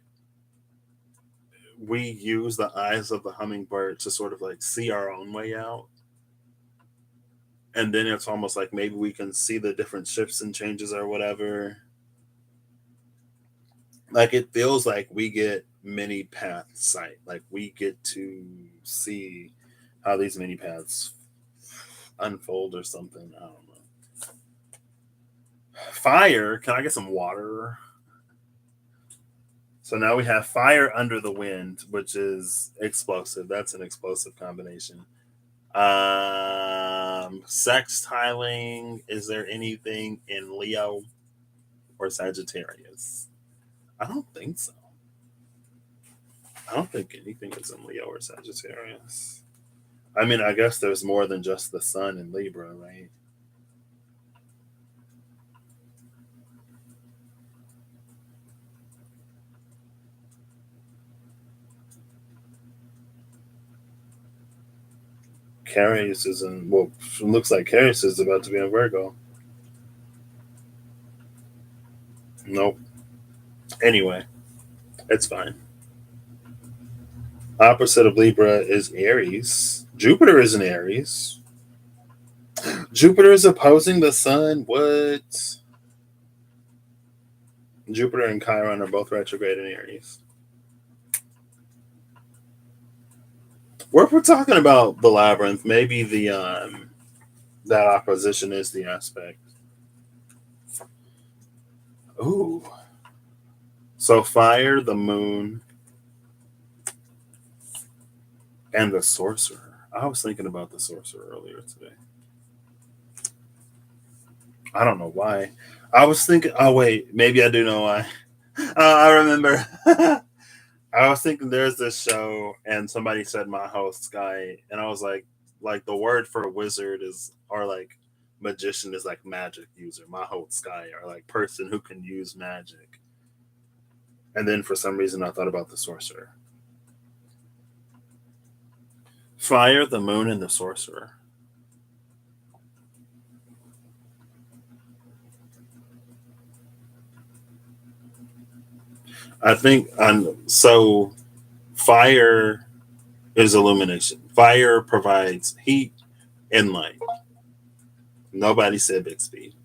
we use the eyes of the hummingbird to sort of like see our own way out. And then it's almost like maybe we can see the different shifts and changes or whatever. Like it feels like we get many path sight. Like we get to see how these many paths unfold or something. I don't know. Fire. Can I get some water? So now we have fire under the wind, which is explosive. That's an explosive combination. Sex tiling. Is there anything in Leo or Sagittarius? I don't think so. I don't think anything is in Leo or Sagittarius. I mean, I guess there's more than just the sun in Libra, right? Carries is in, well, it looks like Carries is about to be in Virgo. Nope. Anyway, it's fine. Opposite of Libra is Aries. Jupiter is in Aries. Jupiter is opposing the sun. What? Jupiter and Chiron are both retrograde in Aries. What if we're talking about the labyrinth, maybe the that opposition is the aspect. Ooh. So fire, the moon, and the sorcerer. I was thinking about the sorcerer earlier today. I don't know why. I was thinking. Oh wait, maybe I do know why. I remember. I was thinking there's this show, and somebody said my host guy, and I was like the word for wizard is or like magician is like magic user. My host guy or like person who can use magic. And then for some reason I thought about the sorcerer. Fire, the moon, and the sorcerer. I think so. Fire is illumination. Fire provides heat and light. Nobody said Bixby.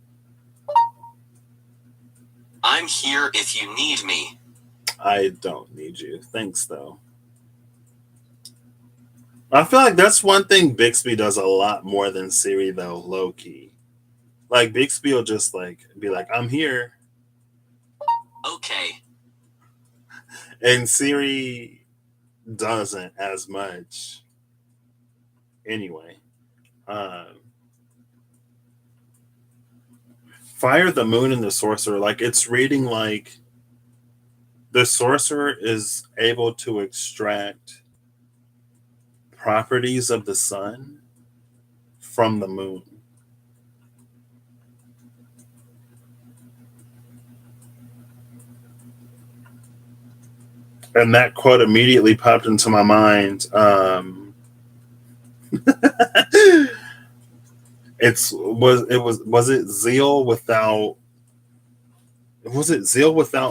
I'm here if you need me. I don't need you. Thanks, though. I feel like that's one thing Bixby does a lot more than Siri, though, low key. Like, Bixby will just, like, be like, I'm here. Okay. And Siri doesn't as much. Anyway. Um, Fire, the moon, and the sorcerer. Like, it's reading like the sorcerer is able to extract properties of the sun from the moon. And that quote immediately popped into my mind. Was it zeal without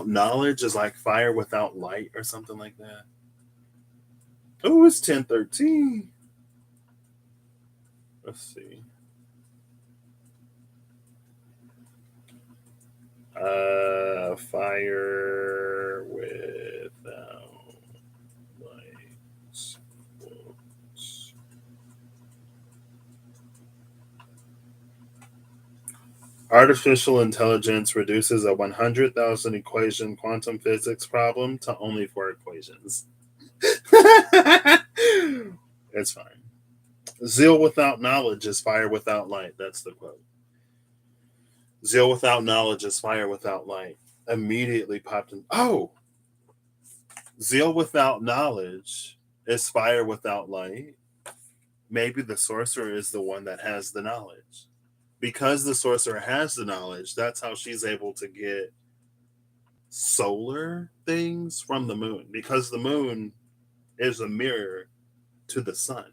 knowledge is like fire without light or something like that. Oh, it's 10:13. Let's see. Fire without light. Artificial intelligence reduces a 100,000 equation quantum physics problem to only 4 equations. It's fine. Zeal without knowledge is fire without light. That's the quote. Zeal without knowledge is fire without light. Immediately popped in. Oh, zeal without knowledge is fire without light. Maybe the sorcerer is the one that has the knowledge. Because the sorcerer has the knowledge, that's how she's able to get solar things from the moon. Because the moon is a mirror to the sun.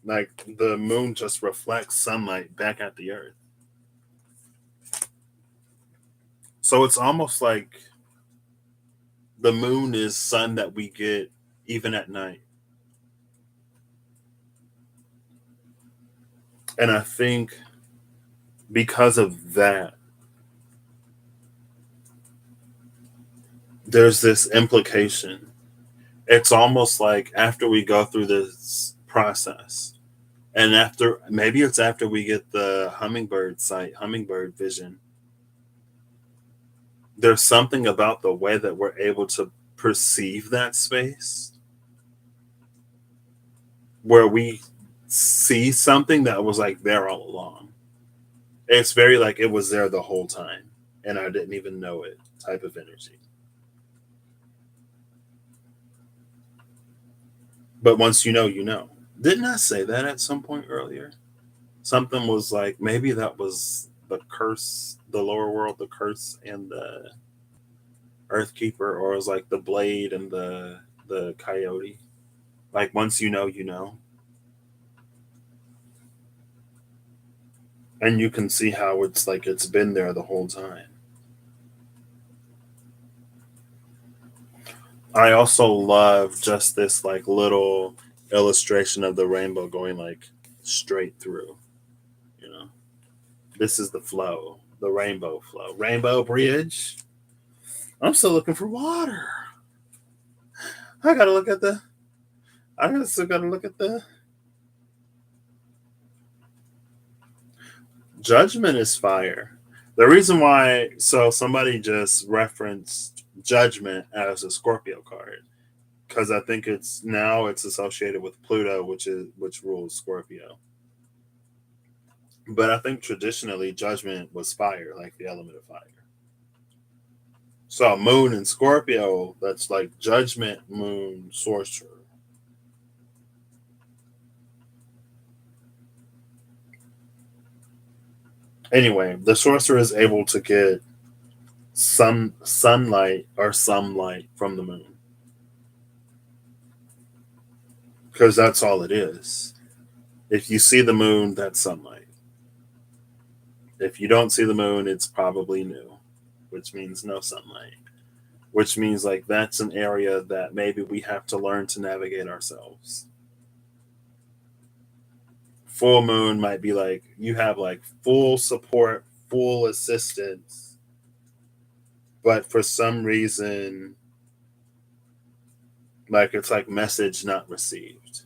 Like the moon just reflects sunlight back at the earth. So it's almost like the moon is sun that we get even at night. And I think because of that, there's this implication. It's almost like after we go through this process, and maybe it's after we get the hummingbird vision, there's something about the way that we're able to perceive that space where we see something that was like there all along. It's very like it was there the whole time and I didn't even know it type of energy. But once you know, you know. Didn't I say that at some point earlier? Something was like maybe that was the curse, the lower world, the curse, and the Earthkeeper, or it was like the blade and the coyote. Like once you know, you know, and you can see how it's like it's been there the whole time. I also love just this like little illustration of the rainbow going like straight through. You know, this is the flow, the rainbow flow, rainbow bridge. I'm still looking for water. I gotta look at the. Still gotta look at the judgment is fire. The reason why, so somebody just referenced judgment as a Scorpio card because I think it's associated with Pluto, which rules Scorpio. But I think traditionally judgment was fire, like the element of fire. So moon in Scorpio, that's like judgment, moon, sorcerer. Anyway, the sorcerer is able to get some sunlight or some light from the moon because that's all it is. If you see the moon, that's sunlight. If you don't see the moon, it's probably new, which means no sunlight, which means like that's an area that maybe we have to learn to navigate ourselves. Full moon might be like you have like full support, full assistance, but for some reason, like it's like message not received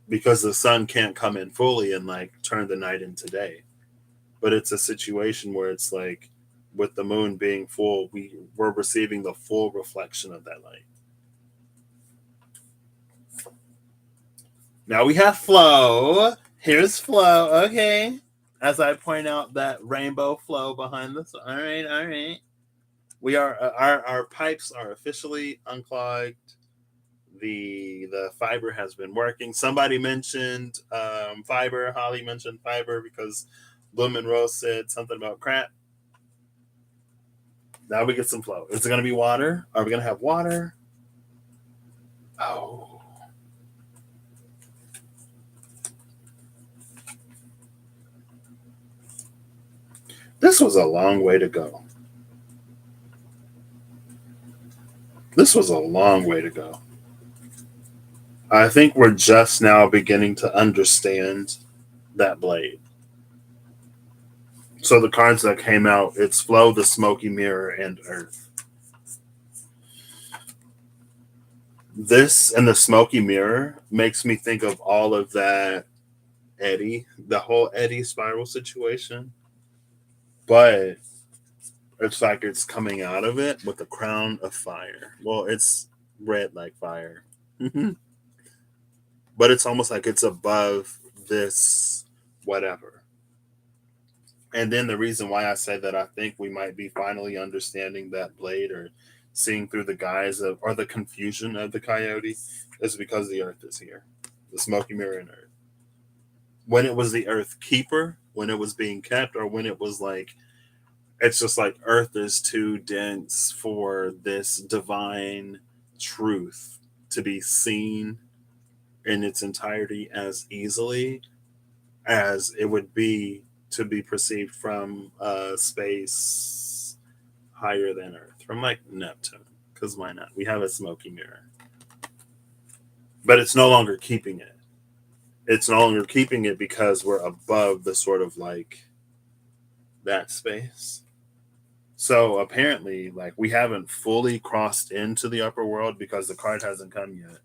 because the sun can't come in fully and like turn the night into day. But it's a situation where it's like with the moon being full, we're receiving the full reflection of that light. Now we have flow. Here's flow. Okay. As I point out that rainbow flow behind this. All right, all right. We are our pipes are officially unclogged. The fiber has been working. Somebody mentioned fiber. Holly mentioned fiber because Lumen Rose said something about crap. Now we get some flow. Is it going to be water? Are we going to have water? Oh. This was a long way to go. This was a long way to go. I think we're just now beginning to understand that blade. So the cards that came out, it's Flow, the Smoky Mirror, and Earth. This and the Smoky Mirror makes me think of all of that Eddie, the whole Eddie spiral situation. But it's like it's coming out of it with a crown of fire. Well, it's red like fire. But it's almost like it's above this whatever. And then the reason why I say that I think we might be finally understanding that blade or seeing through the guise of or the confusion of the coyote is because the earth is here. The smoky mirror in earth. When it was the earth keeper, when it was being kept, or when it was like it's just like earth is too dense for this divine truth to be seen in its entirety as easily as it would be to be perceived from space higher than Earth, from like Neptune. Because why not? We have a smoky mirror. But it's no longer keeping it. It's no longer keeping it because we're above the sort of like that space. So apparently, like we haven't fully crossed into the upper world because the card hasn't come yet.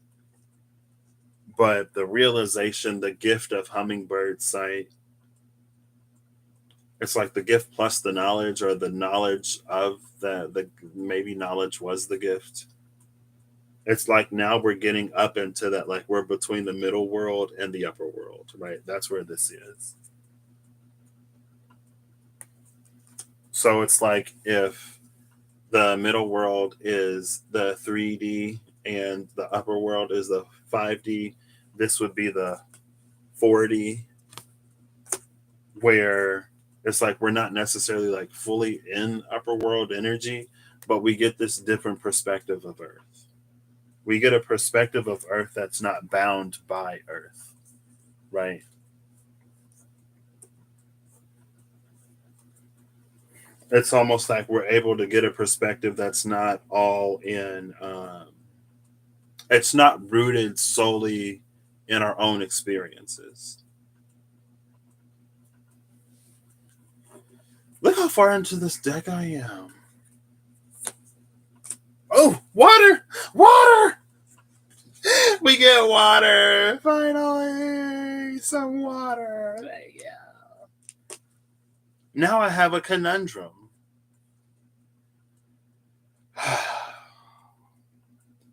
But the realization, the gift of hummingbird sight, it's like the gift plus the knowledge, or the knowledge of the maybe knowledge was the gift. It's like now we're getting up into that, like we're between the middle world and the upper world, right? That's where this is. So it's like if the middle world is the 3D and the upper world is the 5D, this would be the 4D, where it's like we're not necessarily like fully in upper world energy, but we get this different perspective of Earth. We get a perspective of Earth that's not bound by Earth, right? It's almost like we're able to get a perspective that's not all in it's not rooted solely in our own experiences. Look how far into this deck I am. Oh, water! Water! We get water! Finally! Some water! There you go. Now I have a conundrum.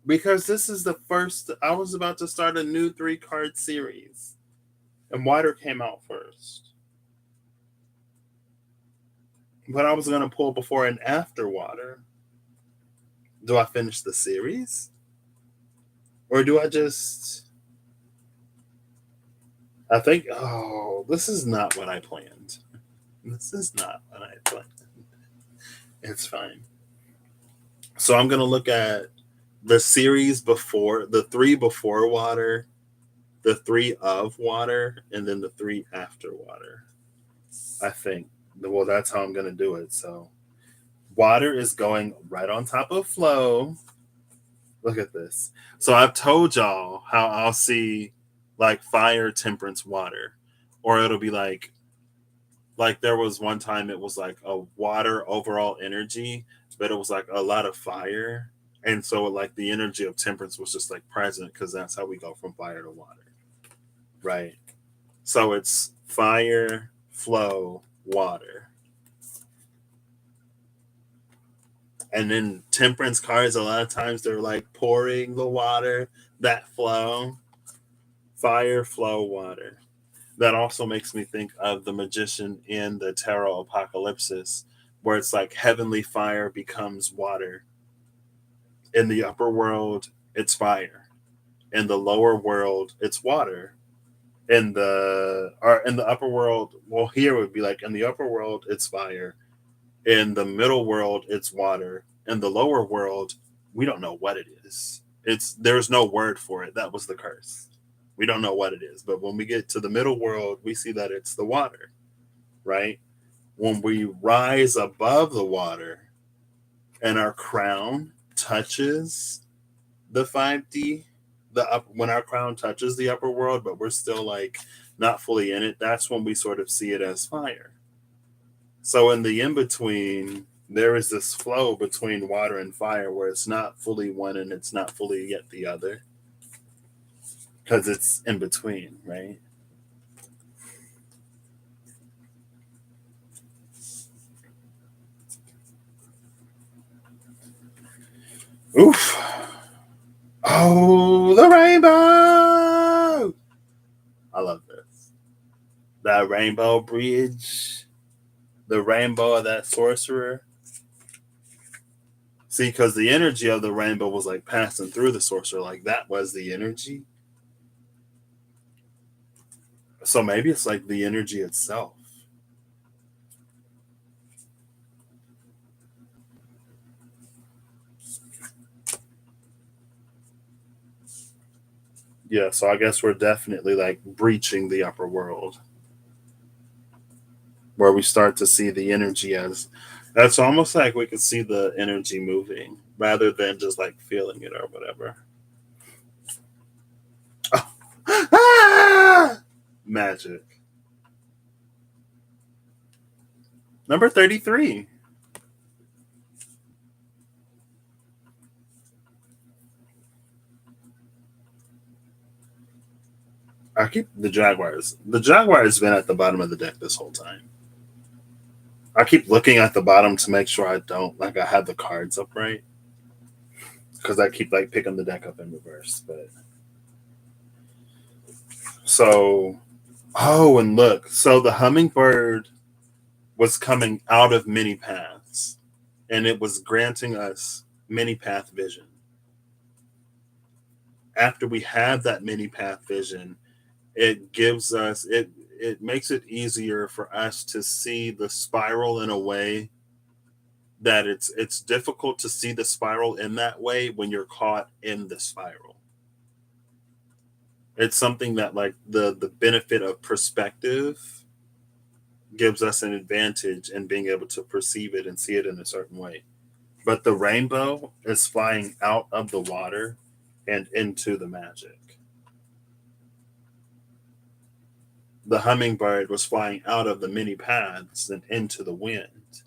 Because this is the first, I was about to start a new 3-card series. And water came out first. But I was going to pull before and after water. Do I finish the series? Or do I just. I think, oh, this is not what I planned. This is not what I planned. It's fine. So I'm going to look at the series before, the 3 before water, the 3 of water, and then the 3 after water. I think. Well, that's how I'm going to do it. So water is going right on top of flow. Look at this. So I've told y'all how I'll see like fire, temperance, water. Or it'll be like there was one time it was like a water overall energy, but it was like a lot of fire. And so like the energy of temperance was just like present because that's how we go from fire to water. Right. So it's fire, flow, water. And then temperance cards, a lot of times they're like pouring the water, that flow, fire, flow, water. That also makes me think of the magician in the tarot apocalypsis, where it's like heavenly fire becomes water. In the upper world, it's fire. In the lower world, it's water. In the upper world, well, here would be like in the upper world, it's fire. In the middle world, it's water. In the lower world, we don't know what it is. There's no word for it. That was the curse. We don't know what it is. But when we get to the middle world, we see that it's the water, right? When we rise above the water and our crown touches the 5D, when our crown touches the upper world, but we're still like not fully in it, that's when we sort of see it as fire. So in the in between, there is this flow between water and fire where it's not fully one and it's not fully yet the other because it's in between, right? Oof. Oh, the rainbow! I love this. That rainbow bridge, the rainbow of that sorcerer. See, because the energy of the rainbow was like passing through the sorcerer, like that was the energy. So maybe it's like the energy itself. Yeah, so I guess we're definitely like breaching the upper world where we start to see the energy as that's almost like we could see the energy moving rather than just like feeling it or whatever. Oh. Ah! Magic. Number 33. I keep the Jaguars. The Jaguar has been at the bottom of the deck this whole time. I keep looking at the bottom to make sure I don't like I have the cards up right because I keep like picking the deck up in reverse. But so, oh, and look, so the hummingbird was coming out of many paths, and it was granting us many path vision. After we have that many path vision, it gives us it makes it easier for us to see the spiral in a way that it's difficult to see the spiral in that way when you're caught in the spiral. It's something that like the benefit of perspective gives us an advantage in being able to perceive it and see it in a certain way. But the rainbow is flying out of the water and into the magic. the hummingbird was flying out of the many paths and into the wind,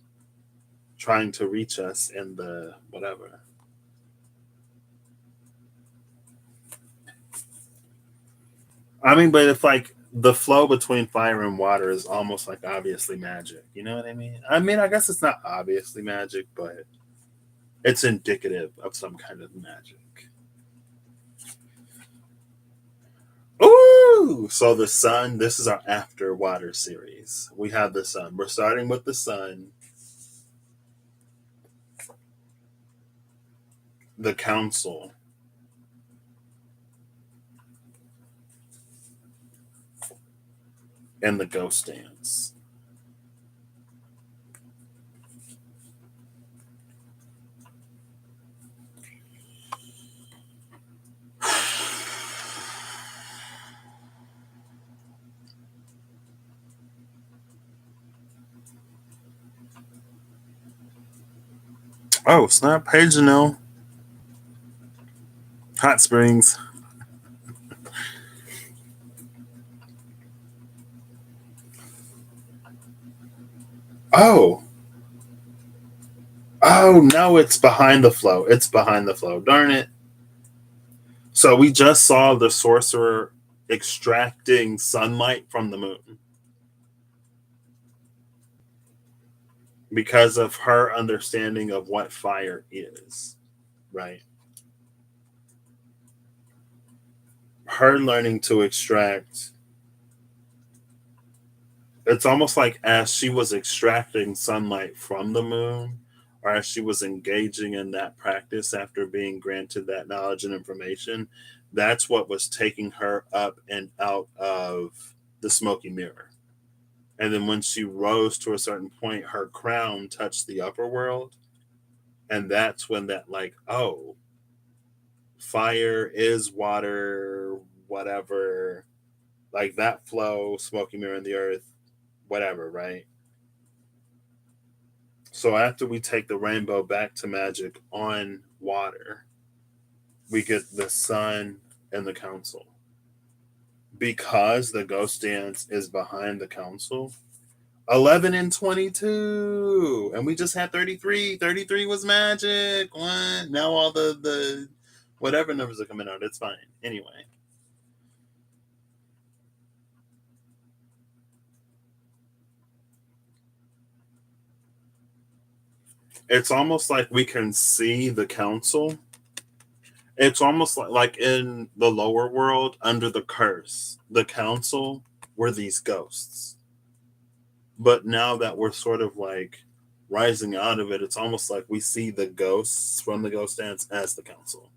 trying to reach us in the whatever. I mean, but if like the flow between fire and water is almost like obviously magic, you know what I mean? I mean, I guess it's not obviously magic, but it's indicative of some kind of magic. Ooh, so the sun. This is our after water series. We have the sun. We're starting with the sun, the council, and the ghost dance. Oh, snap! Hey, Janelle. Hot Springs. Oh, oh no! It's behind the flow. It's behind the flow. Darn it! So we just saw the sorcerer extracting sunlight from the moon because of her understanding of what fire is, right? Her learning to extract. It's almost like as she was extracting sunlight from the moon, or as she was engaging in that practice after being granted that knowledge and information, that's what was taking her up and out of the smoky mirror. And then when she rose to a certain point, her crown touched the upper world. And that's when that, like, oh, fire is water, whatever, like that flow, smoky mirror in the earth, whatever, right? So after we take the rainbow back to magic on water, we get the sun and the council. Because the ghost dance is behind the council, 11 and 22. And we just had 33. 33 was magic. What? Now all the whatever numbers are coming out. It's fine. Anyway. It's almost like we can see the council. It's almost like in the lower world under the curse, the council were these ghosts. But now that we're sort of like rising out of it, it's almost like we see the ghosts from the ghost dance as the council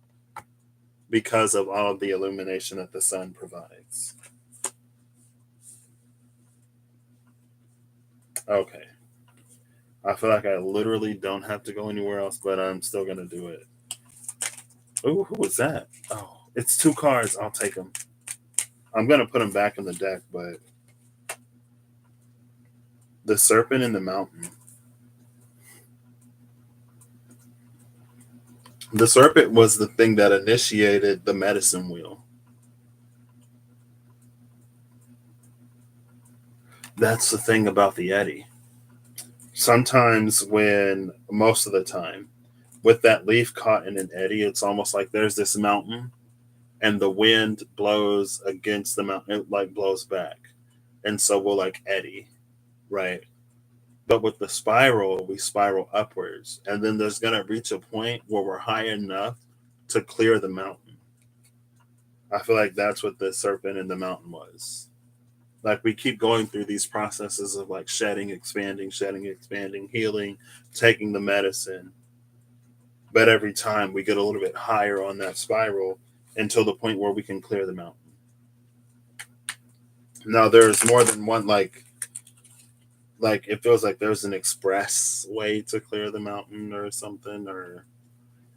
because of all of the illumination that the sun provides. Okay. I feel like I literally don't have to go anywhere else, but I'm still going to do it. Oh, who was that? Oh, it's two cards. I'll take them. I'm going to put them back in the deck, but the serpent in the mountain. The serpent was the thing that initiated the medicine wheel. That's the thing about the Yeti. Sometimes, most of the time, with that leaf caught in an eddy, it's almost like there's this mountain and the wind blows against the mountain, it like blows back. And so we'll like eddy, right? But with the spiral, we spiral upwards. And then there's going to reach a point where we're high enough to clear the mountain. I feel like that's what the serpent in the mountain was. Like we keep going through these processes of like shedding, expanding, healing, taking the medicine. But every time we get a little bit higher on that spiral until the point where we can clear the mountain. Now there's more than one like it feels like there's an express way to clear the mountain or something, or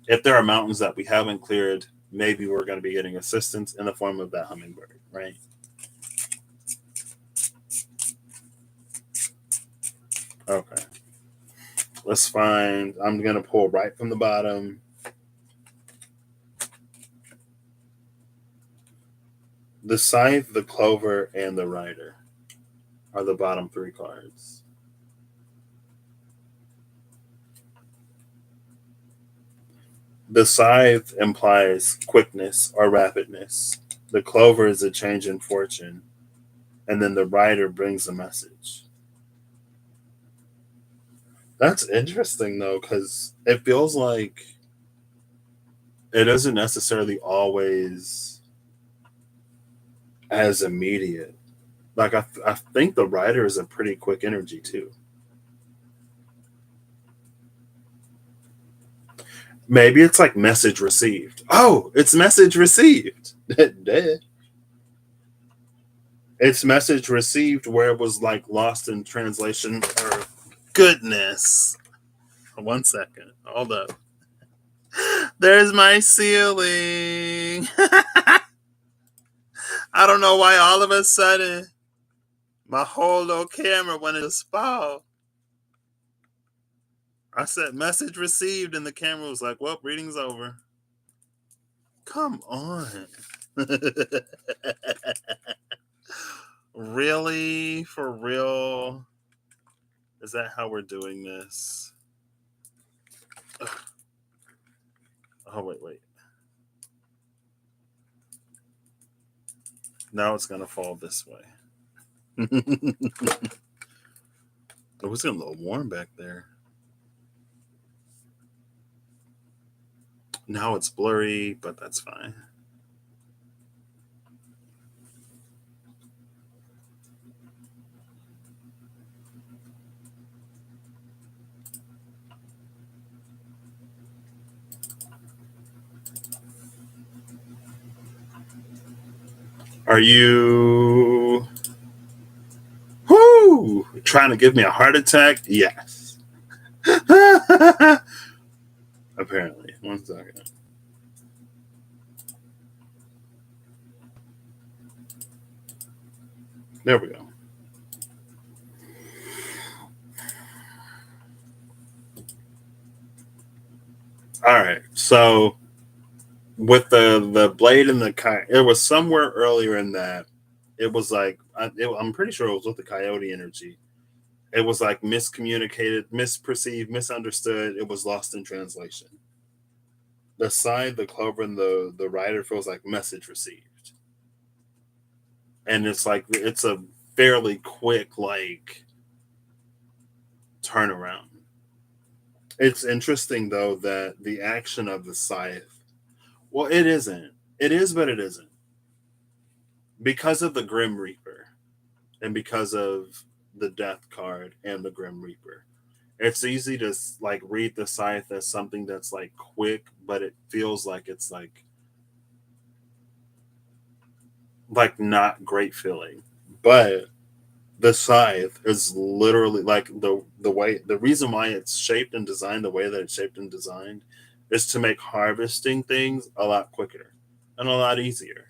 if there are mountains that we haven't cleared, maybe we're going to be getting assistance in the form of that hummingbird, right? Okay. Let's find, I'm going to pull right from the bottom. The scythe, the clover, and the rider. are the bottom three cards. The scythe implies quickness or rapidness. The clover is a change in fortune. And then the rider brings a message. That's interesting though, because it feels like it isn't necessarily always as immediate. Like I think the rider is a pretty quick energy too. Maybe it's like message received. Oh, it's message received. It's message received where it was like lost in translation. Or goodness. 1 second. Hold up. There's my ceiling. I don't know why all of a sudden my whole little camera wanted to fall. I said message received and the camera was like, well, reading's over. Come on. Really? For real? Is that how we're doing this? Ugh. Oh, wait. Now it's going to fall this way. It was getting a little warm back there. Now it's blurry, but that's fine. Are you trying to give me a heart attack? Yes. Apparently. 1 second. There we go. All right. So with the blade and the coyote, it was somewhere earlier in that. It was like I'm pretty sure it was with the coyote energy. It was like miscommunicated, misperceived, misunderstood. It was lost in translation. The sign, the clover, and the rider feels like message received, and it's like it's a fairly quick like turnaround. It's interesting though that the action of the scythe. Well, it isn't. It is, but it isn't because of the Grim Reaper and because of the Death card and the Grim Reaper. It's easy to like read the scythe as something that's like quick, but it feels like it's like not great feeling. But the scythe is literally like the way the reason why it's shaped and designed the way that it's shaped and designed is to make harvesting things a lot quicker and a lot easier.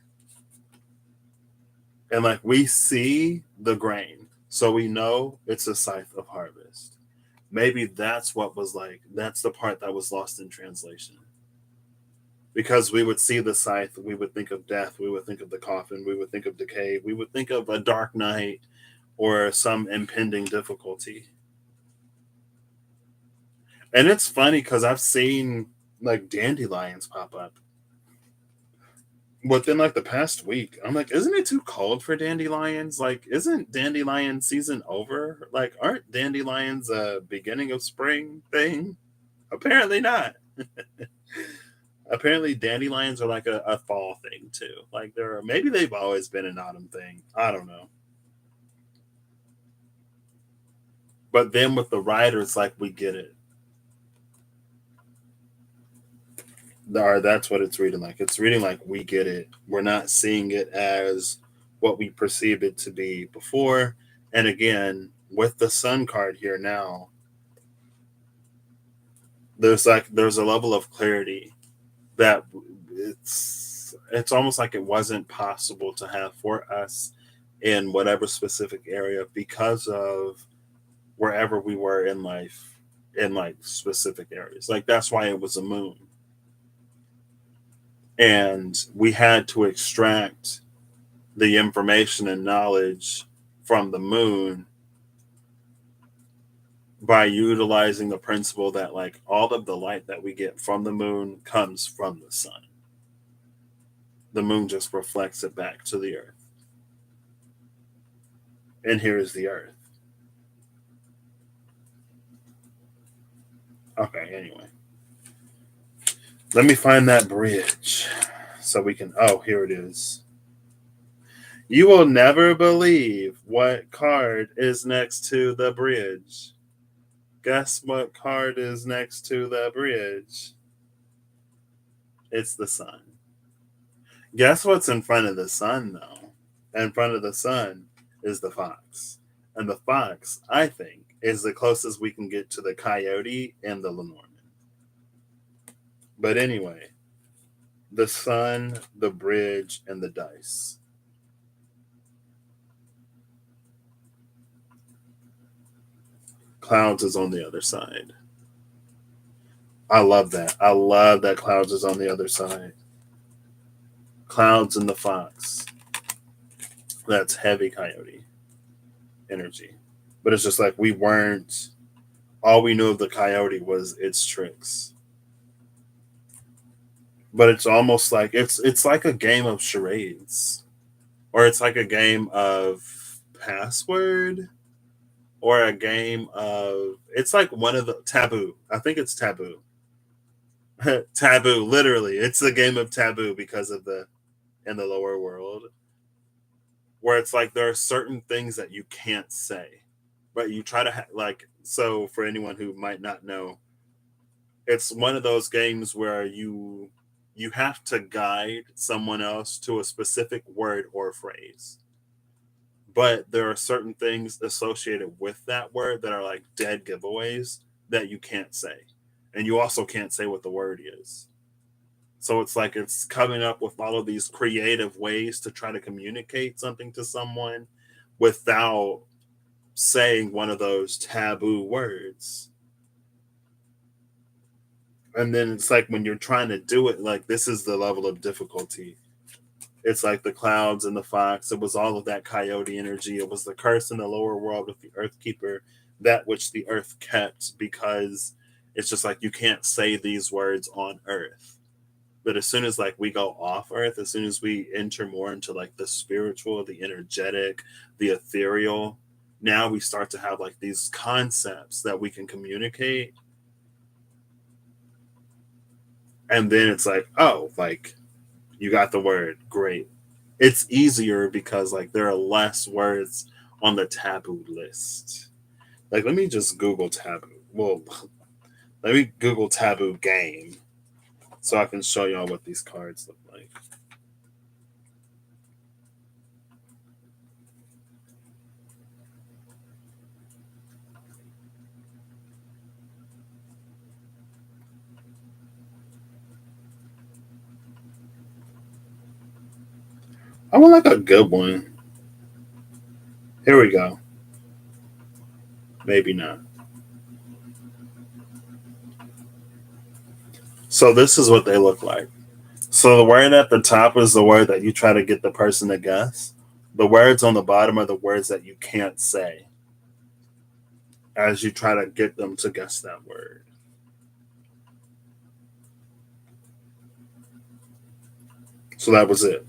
And like we see the grain, so we know it's a scythe of harvest. Maybe that's what was like, that's the part that was lost in translation. Because we would see the scythe, we would think of death, we would think of the coffin, we would think of decay, we would think of a dark night or some impending difficulty. And it's funny because I've seen like dandelions pop up within like the past week. I'm like, isn't it too cold for dandelions? Like, isn't dandelion season over? Like, aren't dandelions a beginning of spring thing? Apparently not. Apparently dandelions are like a fall thing too. Like they're maybe they've always been an autumn thing. I don't know. But then with the rider, it's like we get it. Or that's what it's reading like. It's reading like we get it. We're not seeing it as what we perceived it to be before. And again, with the sun card here now, there's a level of clarity that it's almost like it wasn't possible to have for us in whatever specific area because of wherever we were in life in like specific areas. Like that's why it was a moon. And we had to extract the information and knowledge from the moon by utilizing the principle that like all of the light that we get from the moon comes from the sun. The moon just reflects it back to the earth. And here is the earth. Okay, anyway. Let me find that bridge so we can. Oh, here it is. You will never believe what card is next to the bridge. Guess what card is next to the bridge? It's the sun. Guess what's in front of the sun, though? In front of the sun is the fox. And the fox, I think, is the closest we can get to the coyote and the Lenormand. But anyway, the sun, the bridge, and the dice. Clouds is on the other side. I love that. I love that Clouds is on the other side. Clouds and the fox. That's heavy coyote energy. But it's just like we weren't, all we knew of the coyote was its tricks. But it's almost like it's like a game of charades. Or it's like a game of password. Or a game of, it's like one of the taboo. I think it's taboo. Taboo, literally. It's a game of taboo because of the in the lower world. Where it's like there are certain things that you can't say. But you try to like, so for anyone who might not know, it's one of those games where you have to guide someone else to a specific word or phrase. But there are certain things associated with that word that are like dead giveaways that you can't say. And you also can't say what the word is. So it's like it's coming up with all of these creative ways to try to communicate something to someone without saying one of those taboo words. And then it's like when you're trying to do it, like this is the level of difficulty. It's like the clouds and the fox. It was all of that coyote energy. It was the curse in the lower world with the earth keeper, that which the earth kept, because it's just like you can't say these words on earth. But as soon as like we go off earth, as soon as we enter more into like the spiritual, the energetic, the ethereal, now we start to have like these concepts that we can communicate. And then it's like, oh, like you got the word. Great. It's easier because like there are less words on the taboo list. Like let me just Google taboo. Well, let me Google taboo game so I can show y'all what these cards look like. I want like a good one. Here we go. Maybe not. So this is what they look like. So the word at the top is the word that you try to get the person to guess. The words on the bottom are the words that you can't say as you try to get them to guess that word. So that was it.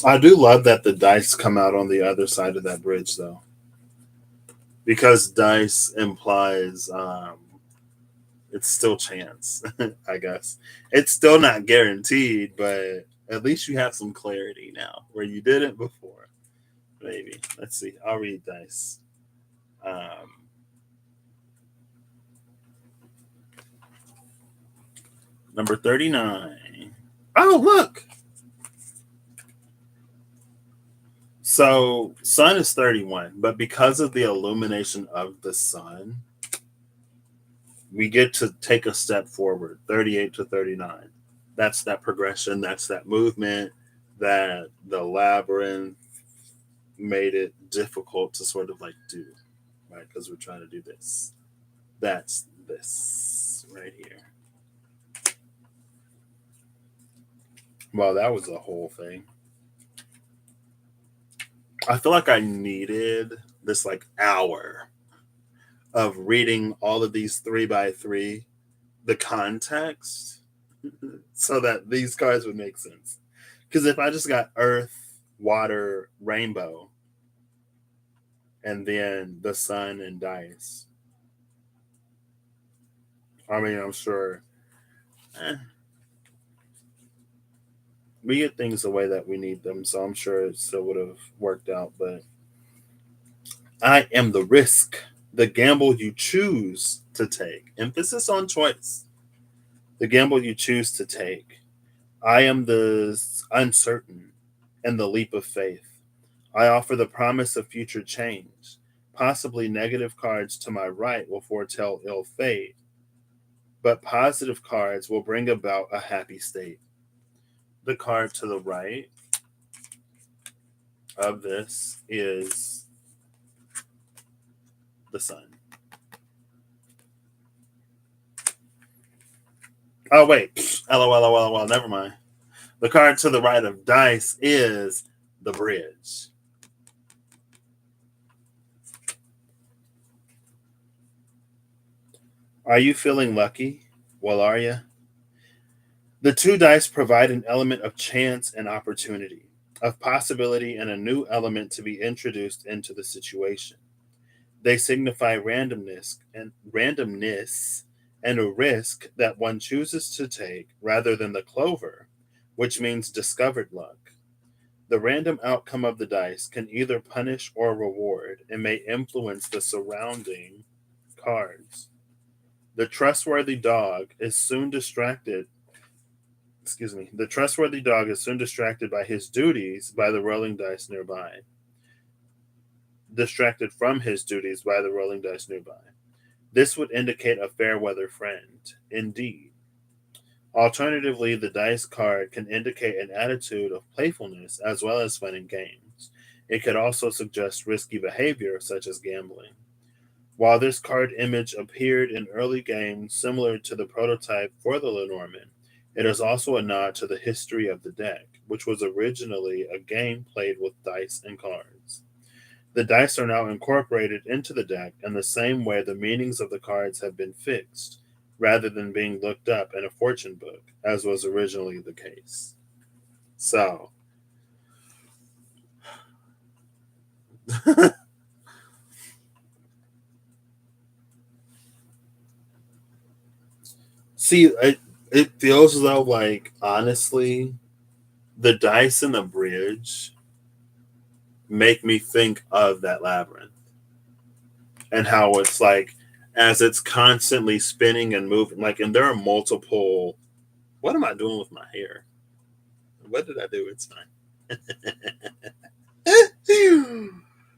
I do love that the dice come out on the other side of that bridge, though, because dice implies it's still chance. I guess it's still not guaranteed, but at least you have some clarity now where you didn't before. Maybe let's see. I'll read dice. Um, Number 39. Oh, look. So sun is 31, but because of the illumination of the sun, we get to take a step forward, 38 to 39. That's that progression, that's that movement, that the labyrinth made it difficult to sort of like do, right? Because we're trying to do this. That's this right here. Well, that was a whole thing. I feel like I needed this like hour of reading all of these three by three, the context, so that these cards would make sense. Because if I just got earth, water, rainbow, and then the sun and dice, I mean, I'm sure eh, we get things the way that we need them, so I'm sure it still would have worked out. But I am the risk, the gamble you choose to take. Emphasis on choice. The gamble you choose to take. I am the uncertain and the leap of faith. I offer the promise of future change. Possibly negative cards to my right will foretell ill fate, but positive cards will bring about a happy state. The card to the right of this is the sun. Oh, wait. LOL. Never mind. The card to the right of dice is the bridge. Are you feeling lucky? Well, are you? The two dice provide an element of chance and opportunity, of possibility and a new element to be introduced into the situation. They signify randomness and a risk that one chooses to take rather than the clover, which means discovered luck. The random outcome of the dice can either punish or reward and may influence the surrounding cards. The trustworthy dog is soon distracted. Excuse me. The trustworthy dog is soon distracted by his duties by the rolling dice nearby. Distracted from his duties by the rolling dice nearby. This would indicate a fair weather friend. Indeed. Alternatively, the dice card can indicate an attitude of playfulness as well as fun and games. It could also suggest risky behavior, such as gambling. While this card image appeared in early games similar to the prototype for the Lenormand, it is also a nod to the history of the deck, which was originally a game played with dice and cards. The dice are now incorporated into the deck in the same way the meanings of the cards have been fixed, rather than being looked up in a fortune book, as was originally the case. So, see, it feels as though, like, honestly, the dice in the bridge make me think of that labyrinth and how it's like, as it's constantly spinning and moving, like, and there are multiple. What am I doing with my hair? What did I do? It's fine.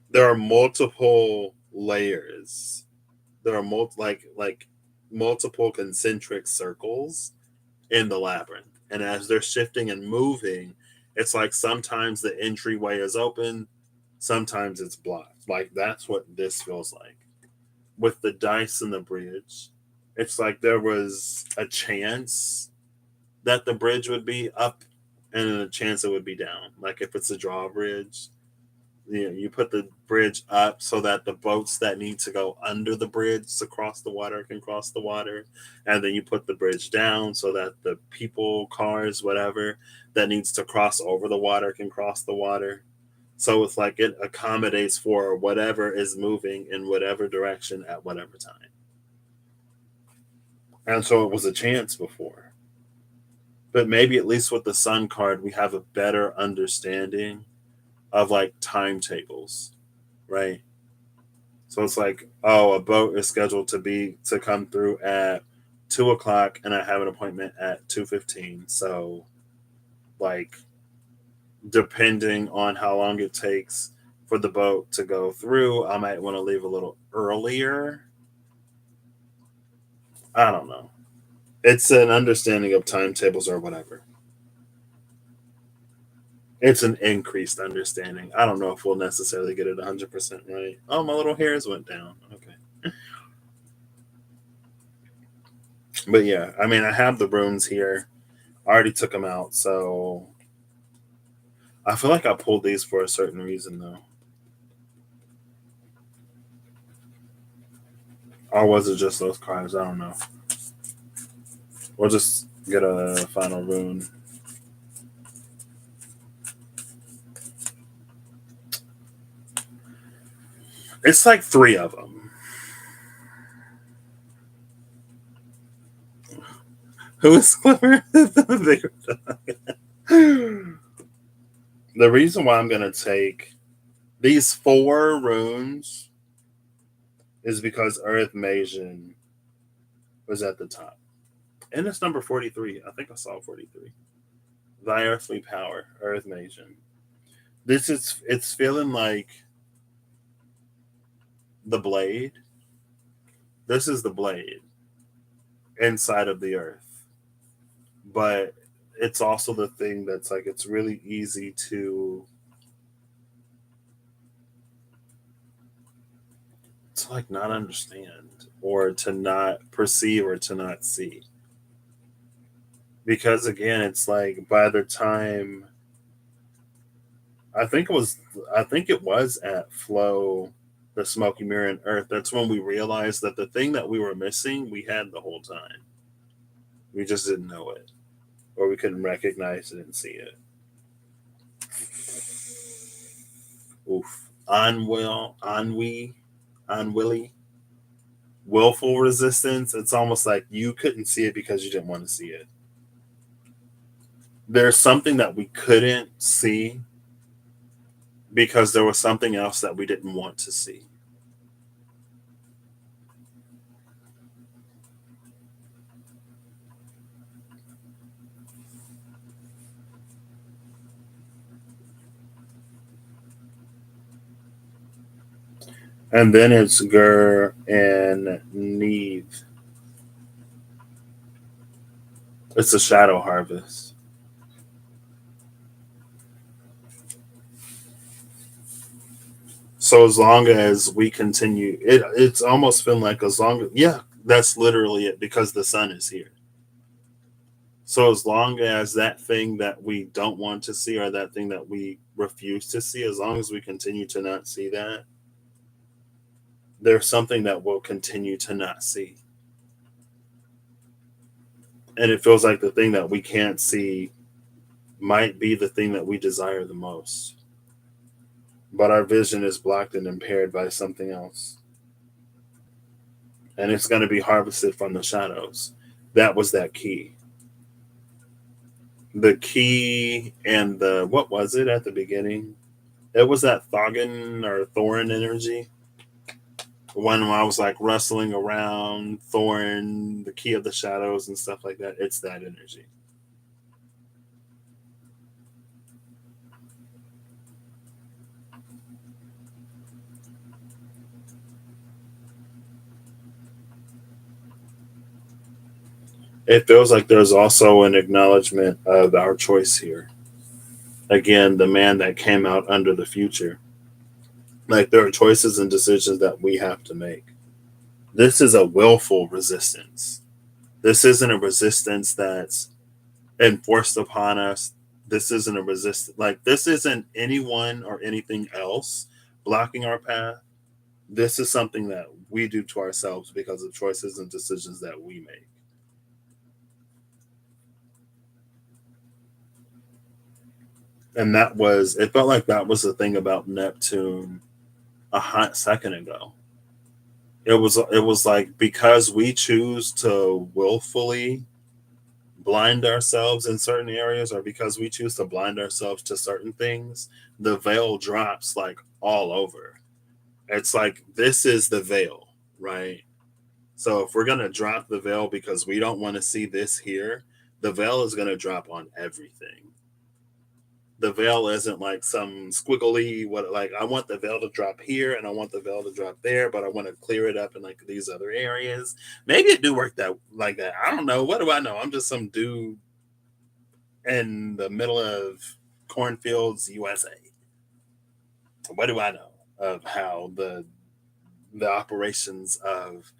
There are multiple layers. There are like multiple concentric circles in the labyrinth, and as they're shifting and moving, it's like sometimes the entryway is open, sometimes it's blocked. Like that's what this feels like with the dice and the bridge. It's like there was a chance that the bridge would be up and a chance it would be down. Like if it's a drawbridge, you put the bridge up so that the boats that need to go under the bridge to cross the water can cross the water, and then you put the bridge down so that the people, cars, whatever that needs to cross over the water can cross the water. So it's like it accommodates for whatever is moving in whatever direction at whatever time. And so it was a chance before. But maybe at least with the sun card, we have a better understanding of like timetables, right? So it's like, oh, a boat is scheduled to come through at 2 o'clock, and I have an appointment at 2:15. So, like, depending on how long it takes for the boat to go through, I might want to leave a little earlier. I don't know. It's an understanding of timetables or whatever. It's an increased understanding. I don't know if we'll necessarily get it 100% right. Oh, my little hairs went down. Okay. But yeah, I mean, I have the runes here. I already took them out, so I feel like I pulled these for a certain reason, though. Or was it just those cards? I don't know. We'll just get a final rune. It's like three of them. Who is clever? The reason why I'm going to take these four runes is because Earth Masion was at the top. And it's number 43. I think I saw 43. Thy earthly power, Earth Masion. It's feeling like the blade. This is the blade inside of the earth. But it's also the thing that's like it's really easy to like not understand or to not perceive or to not see. Because again, it's like by the time I think it was I think it was at Flow, the Smoky Mirror and Earth, that's when we realized that the thing that we were missing we had the whole time. We just didn't know it. Or we couldn't recognize it and see it. Oof. Unwilly, willful resistance. It's almost like you couldn't see it because you didn't want to see it. There's something that we couldn't see because there was something else that we didn't want to see. And then it's Gur and Neve. It's a shadow harvest. So as long as we continue, it's almost feeling like as long as yeah, that's literally it because the sun is here. So as long as that thing that we don't want to see or that thing that we refuse to see, as long as we continue to not see that, there's something that we'll continue to not see. And it feels like the thing that we can't see might be the thing that we desire the most. But our vision is blocked and impaired by something else. And it's going to be harvested from the shadows. That was that key. The key and the, what was it at the beginning? It was that Thogan or Thorin energy. When I was like rustling around Thorin, the key of the shadows and stuff like that. It's that energy. It feels like there's also an acknowledgement of our choice here. Again, the man that came out under the future. Like there are choices and decisions that we have to make. This is a willful resistance. This isn't a resistance that's enforced upon us. This isn't a resistance. Like this isn't anyone or anything else blocking our path. This is something that we do to ourselves because of choices and decisions that we make. And that was, it felt like that was the thing about Neptune a hot second ago. It was like because we choose to willfully blind ourselves in certain areas or because we choose to blind ourselves to certain things, the veil drops like all over. It's like this is the veil, right? So if we're going to drop the veil because we don't want to see this here, the veil is going to drop on everything. The veil isn't like some squiggly what, like I want the veil to drop here and I want the veil to drop there, but I want to clear it up in like these other areas. Maybe it do work that like that. I don't know. What do I know? I'm just some dude in the middle of cornfields, USA. What do I know of how the operations of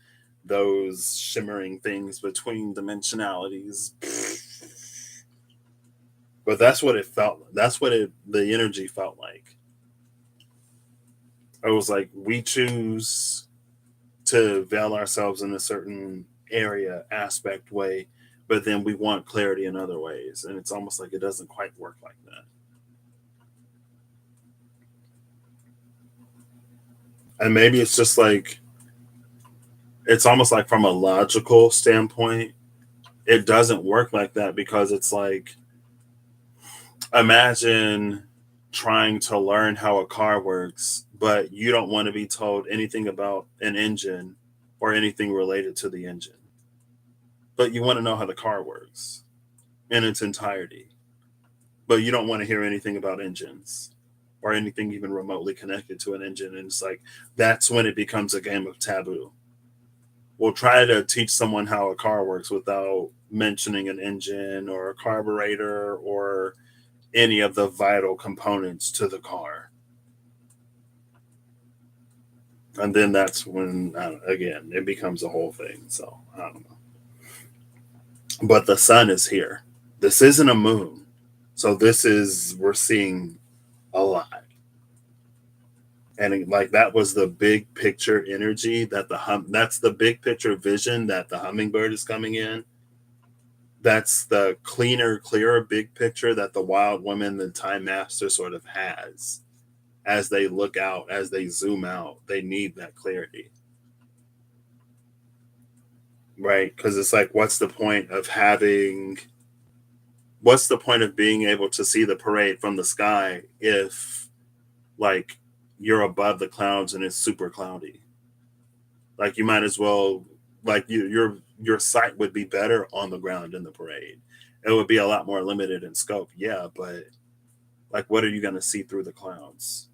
those shimmering things between dimensionalities? But that's what it felt. That's what the energy felt like. It was like we choose to veil ourselves in a certain area, aspect, way, but then we want clarity in other ways, and it's almost like it doesn't quite work like that. And maybe it's just like it's almost like from a logical standpoint, it doesn't work like that because it's like imagine trying to learn how a car works, but you don't want to be told anything about an engine or anything related to the engine. But you want to know how the car works in its entirety. But you don't want to hear anything about engines or anything even remotely connected to an engine. And it's like that's when it becomes a game of taboo. We'll try to teach someone how a car works without mentioning an engine or a carburetor or any of the vital components to the car. And then that's when, again, it becomes a whole thing. So I don't know. But the sun is here. This isn't a moon. So this is, we're seeing a lot. And like that was the big picture energy that that's the big picture vision that the hummingbird is coming in. That's the cleaner, clearer big picture that the wild woman, the time master sort of has as they look out, as they zoom out. They need that clarity. Right? Because it's like, what's the point of being able to see the parade from the sky if like you're above the clouds and it's super cloudy? Like you might as well like your sight would be better on the ground in the parade. It would be a lot more limited in scope, yeah, but like what are you going to see through the clouds?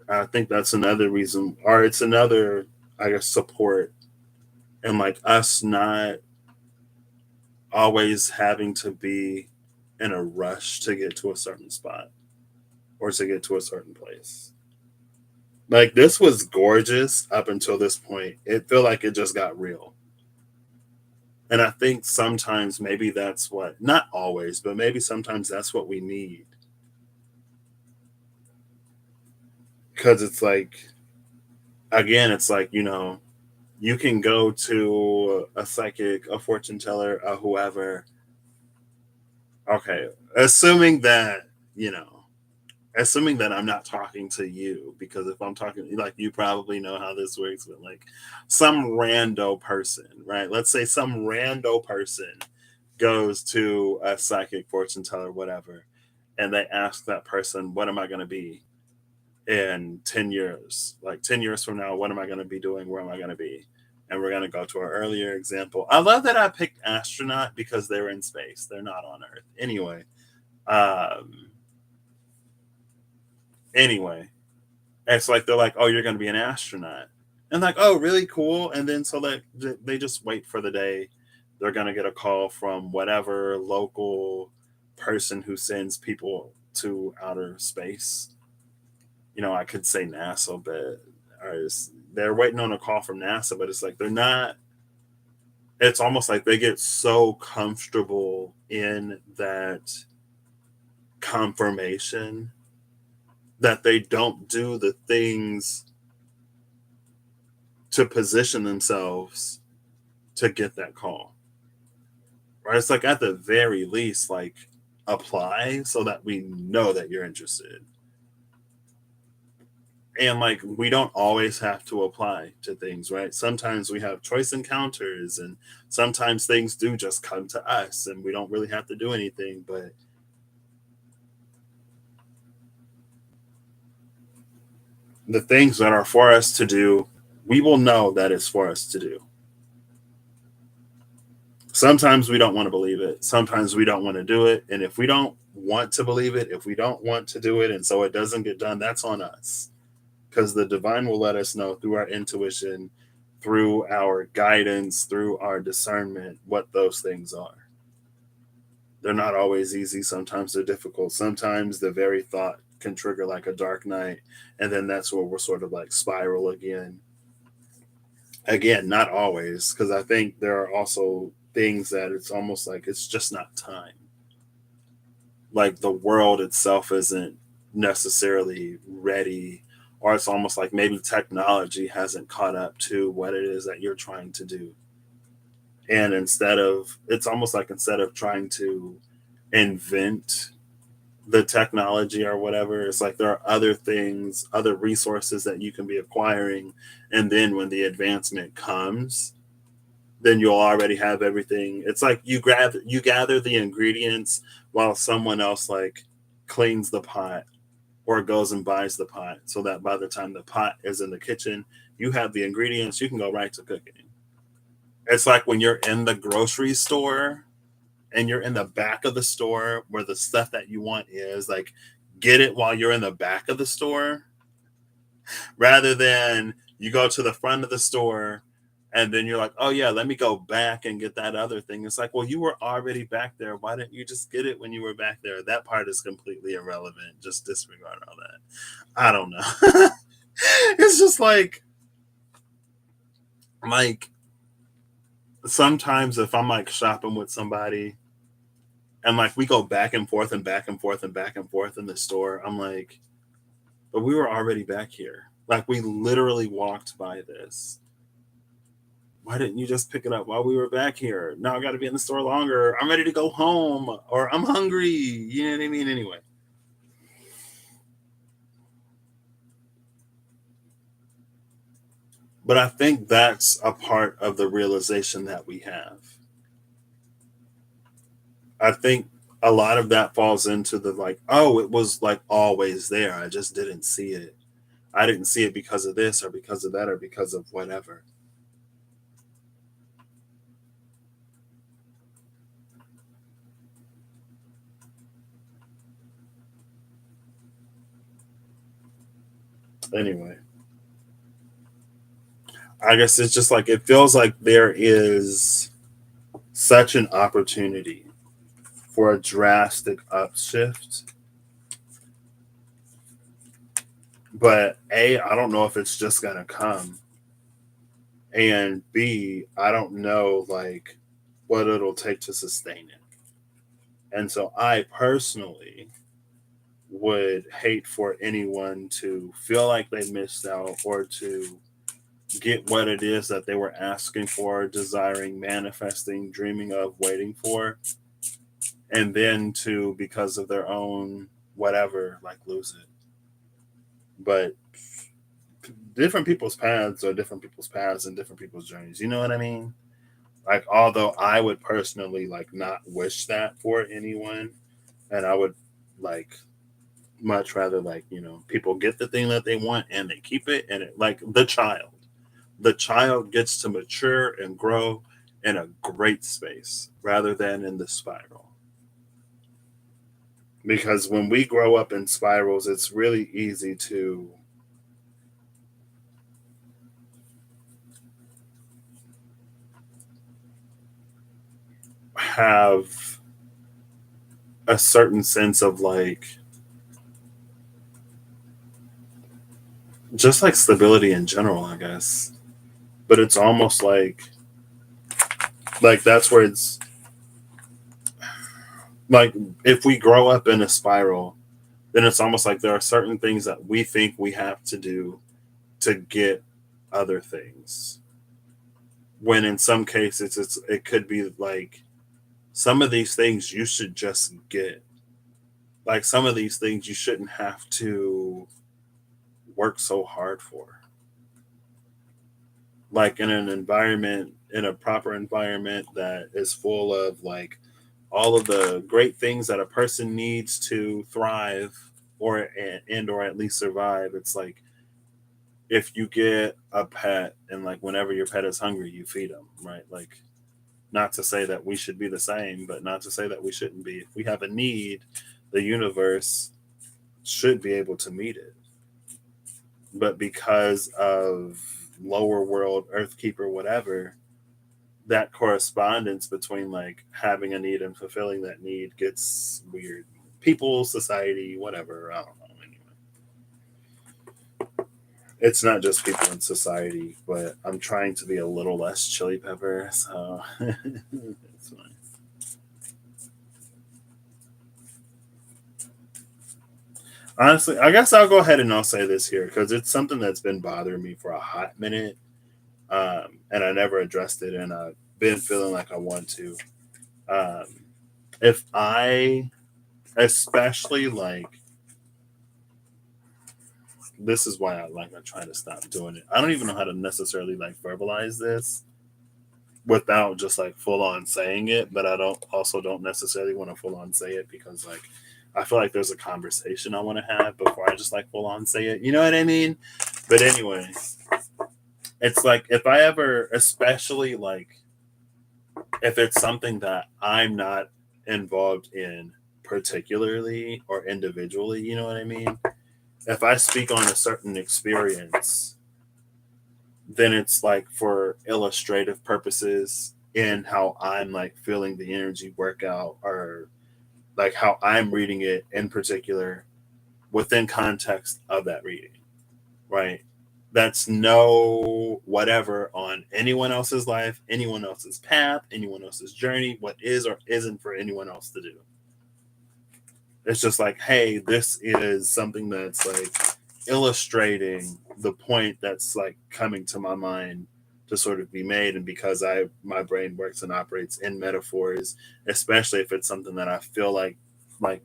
I think that's another reason, or it's another, I guess, support and like us not always having to be in a rush to get to a certain spot or to get to a certain place. Like this was gorgeous up until this point. It felt like it just got real. And I think sometimes maybe that's what, not always, but maybe sometimes that's what we need. Because it's like, again, it's like, you can go to a psychic, a fortune teller, a whoever. Okay. You know, assuming that I'm not talking to you, because if I'm talking, like, you probably know how this works, but like some rando person, right? Let's say some rando person goes to a psychic, fortune teller, whatever, and they ask that person, what am I going to be in 10 years? Like 10 years from now, what am I going to be doing? Where am I going to be? And we're going to go to our earlier example. I love that I picked astronaut because they're in space. They're not on Earth. Um, anyway, it's like they're like, oh, you're going to be an astronaut. And like, oh, really cool. And then so like they just wait for the day they're going to get a call from whatever local person who sends people to outer space. I could say NASA, but they're waiting on a call from NASA, but it's like they're not. It's almost like they get so comfortable in that confirmation that they don't do the things to position themselves to get that call. Right? It's like at the very least, like apply so that we know that you're interested. And like we don't always have to apply to things, right? Sometimes we have choice encounters and sometimes things do just come to us and we don't really have to do anything, but the things that are for us to do, we will know that it's for us to do. Sometimes we don't want to believe it, sometimes we don't want to do it, and if we don't want to believe it, if we don't want to do it and so it doesn't get done, that's on us, because the divine will let us know through our intuition, through our guidance, through our discernment, what those things are. They're not always easy. Sometimes they're difficult. Sometimes the very thought can trigger like a dark night. And then that's where we're sort of like spiral again. Again, not always, because I think there are also things that it's almost like it's just not time. like the world itself isn't necessarily ready, or it's almost like maybe technology hasn't caught up to what it is that you're trying to do. And it's almost like instead of trying to invent the technology or whatever, it's like there are other things, other resources that you can be acquiring. And then when the advancement comes, then you'll already have everything. It's like you gather the ingredients while someone else like cleans the pot or goes and buys the pot, so that by the time the pot is in the kitchen, you have the ingredients, you can go right to cooking. It's like when you're in the grocery store and you're in the back of the store where the stuff that you want is, like, get it while you're in the back of the store rather than you go to the front of the store and then you're like, oh yeah, let me go back and get that other thing. It's like, well, you were already back there. Why didn't you just get it when you were back there? That part is completely irrelevant. Just disregard all that. I don't know. It's just like sometimes if I'm like shopping with somebody and like we go back and forth and back and forth and back and forth in the store, I'm like, but we were already back here. Like we literally walked by this. Why didn't you just pick it up while we were back here? Now I got to be in the store longer. I'm ready to go home or I'm hungry. You know what I mean? Anyway. But I think that's a part of the realization that we have. I think a lot of that falls into the like, oh, it was like always there. I just didn't see it. I didn't see it because of this or because of that or because of whatever. Anyway, I guess it's just like it feels like there is such an opportunity for a drastic upshift. But A, I don't know if it's just gonna come. And B, I don't know like what it'll take to sustain it. And so I personally would hate for anyone to feel like they missed out or to get what it is that they were asking for, desiring, manifesting, dreaming of, waiting for, and then to, because of their own whatever, like lose it. But different people's paths are different people's paths and different people's journeys. You know what I mean? Like, although I would personally like not wish that for anyone, and I would like much rather like people get the thing that they want and they keep it, and it like the child gets to mature and grow in a great space rather than in the spiral. Because when we grow up in spirals, it's really easy to have a certain sense of like just like stability in general, I guess. But it's almost like that's where it's like if we grow up in a spiral, then it's almost like there are certain things that we think we have to do to get other things. When in some cases it could be like some of these things you should just get. Like some of these things you shouldn't have to work so hard for. Like in an environment, in a proper environment that is full of like all of the great things that a person needs to thrive or and or at least survive. It's like if you get a pet and like whenever your pet is hungry you feed them, right? Like, not to say that we should be the same, but not to say that we shouldn't be. If we have a need, the universe should be able to meet it. But because of lower world, Earthkeeper, whatever, that correspondence between like having a need and fulfilling that need gets weird. People, society, whatever. I don't know. Anyway, it's not just people in society, but I'm trying to be a little less chili pepper, so it's fine. Honestly, I guess I'll go ahead and I'll say this here because it's something that's been bothering me for a hot minute, and I never addressed it, and I've been feeling like I want to. Um, if I, especially like, this is why I try to stop doing it. I don't even know how to necessarily like verbalize this without just like full on saying it, but I don't necessarily want to full on say it because like I feel like there's a conversation I want to have before I just like full on say it. You know what I mean? But anyway, it's like if I ever, especially like if it's something that I'm not involved in particularly or individually, you know what I mean? If I speak on a certain experience, then it's like for illustrative purposes in how I'm like feeling the energy workout or like how I'm reading it in particular within context of that reading, right? That's no whatever on anyone else's life, anyone else's path, anyone else's journey, what is or isn't for anyone else to do. It's just like, hey, this is something that's like illustrating the point that's like coming to my mind to sort of be made. And because my brain works and operates in metaphors, especially if it's something that I feel like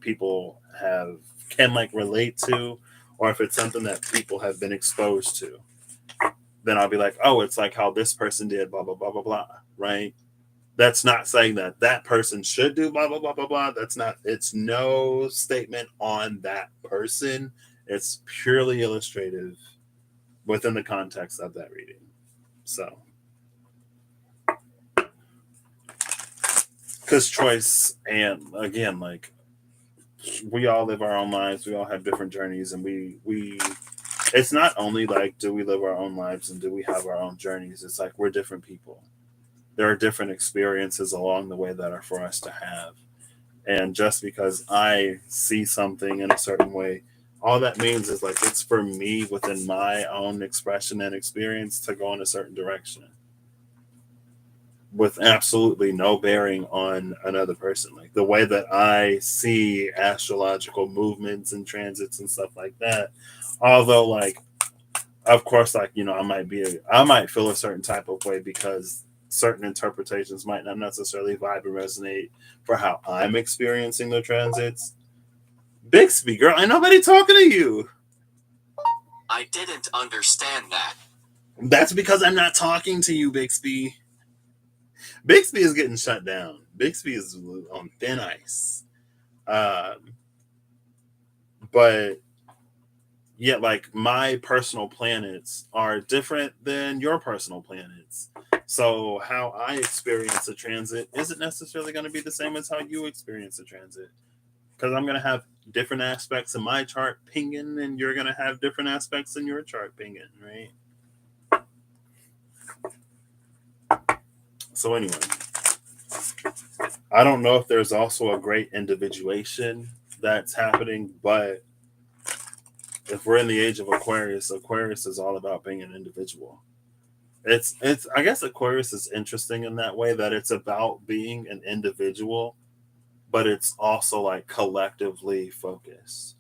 people have can like relate to, or if it's something that people have been exposed to, then I'll be like, oh, it's like how this person did, blah blah blah blah blah, right? That's not saying that that person should do blah blah blah blah blah. That's not. It's no statement on that person. It's purely illustrative within the context of that reading. So, because choice and again, like we all live our own lives. We all have different journeys, and we. It's not only like do we live our own lives and do we have our own journeys. It's like we're different people. There are different experiences along the way that are for us to have. And just because I see something in a certain way, all that means is like it's for me within my own expression and experience to go in a certain direction with absolutely no bearing on another person. Like the way that I see astrological movements and transits and stuff like that. Although, like, of course, like, you know, I might feel a certain type of way because certain interpretations might not necessarily vibe and resonate for how I'm experiencing the transits. Bixby, girl, ain't nobody talking to you. I didn't understand that. That's because I'm not talking to you, Bixby. Bixby is getting shut down. Bixby is on thin ice. Um, but yet, like, my personal planets are different than your personal planets. So, how I experience a transit isn't necessarily going to be the same as how you experience a transit. Because I'm going to have different aspects in my chart pinging, and you're going to have different aspects in your chart pinging, right? So, anyway, I don't know if there's also a great individuation that's happening, but if we're in the age of Aquarius, Aquarius is all about being an individual. It's I guess Aquarius is interesting in that way that it's about being an individual, but it's also like collectively focused.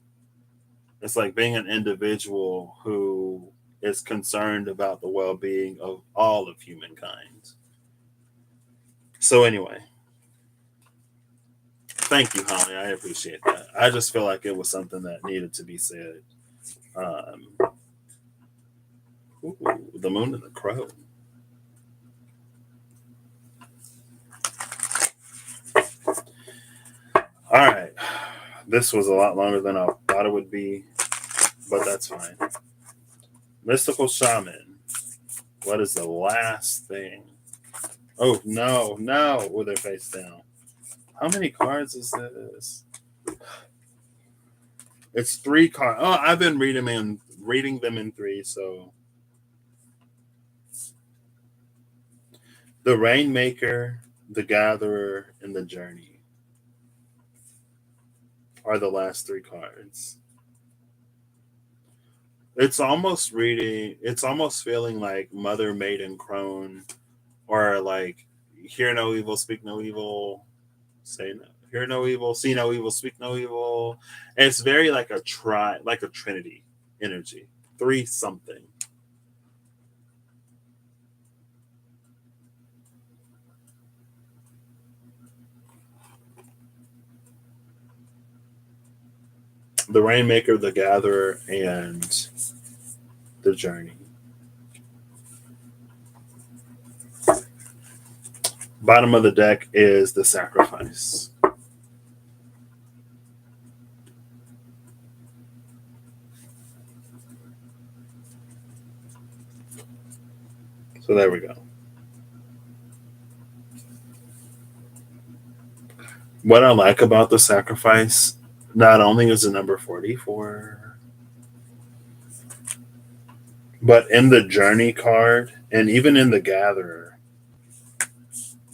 It's like being an individual who is concerned about the well-being of all of humankind. So anyway, thank you, Holly. I appreciate that. I just feel like it was something that needed to be said. Um, ooh, the moon and the crow. All right. This was a lot longer than I thought it would be, but that's fine. Mystical Shaman. What is the last thing? Oh, no, no, with their face down. How many cards is this? It's three cards. Oh, I've been reading them in three. So the Rainmaker, the Gatherer, and the Journey are the last three cards. It's almost feeling like Mother Maiden Crone or like Hear No Evil, Speak No Evil. say no, hear no evil, see no evil, speak no evil. And it's very like like a Trinity energy, three something. The Rainmaker, the Gatherer, and the Journey. Bottom of the deck is the Sacrifice. So there we go. What I like about the Sacrifice, not only is the number 44, but in the Journey card and even in the Gatherer,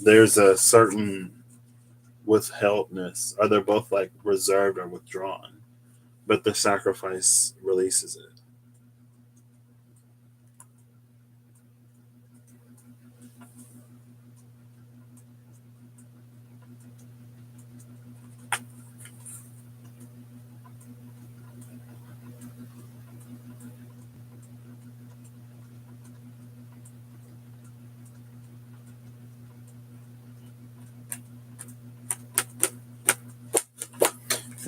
there's a certain withheldness. Or they're both like reserved or withdrawn, but the Sacrifice releases it.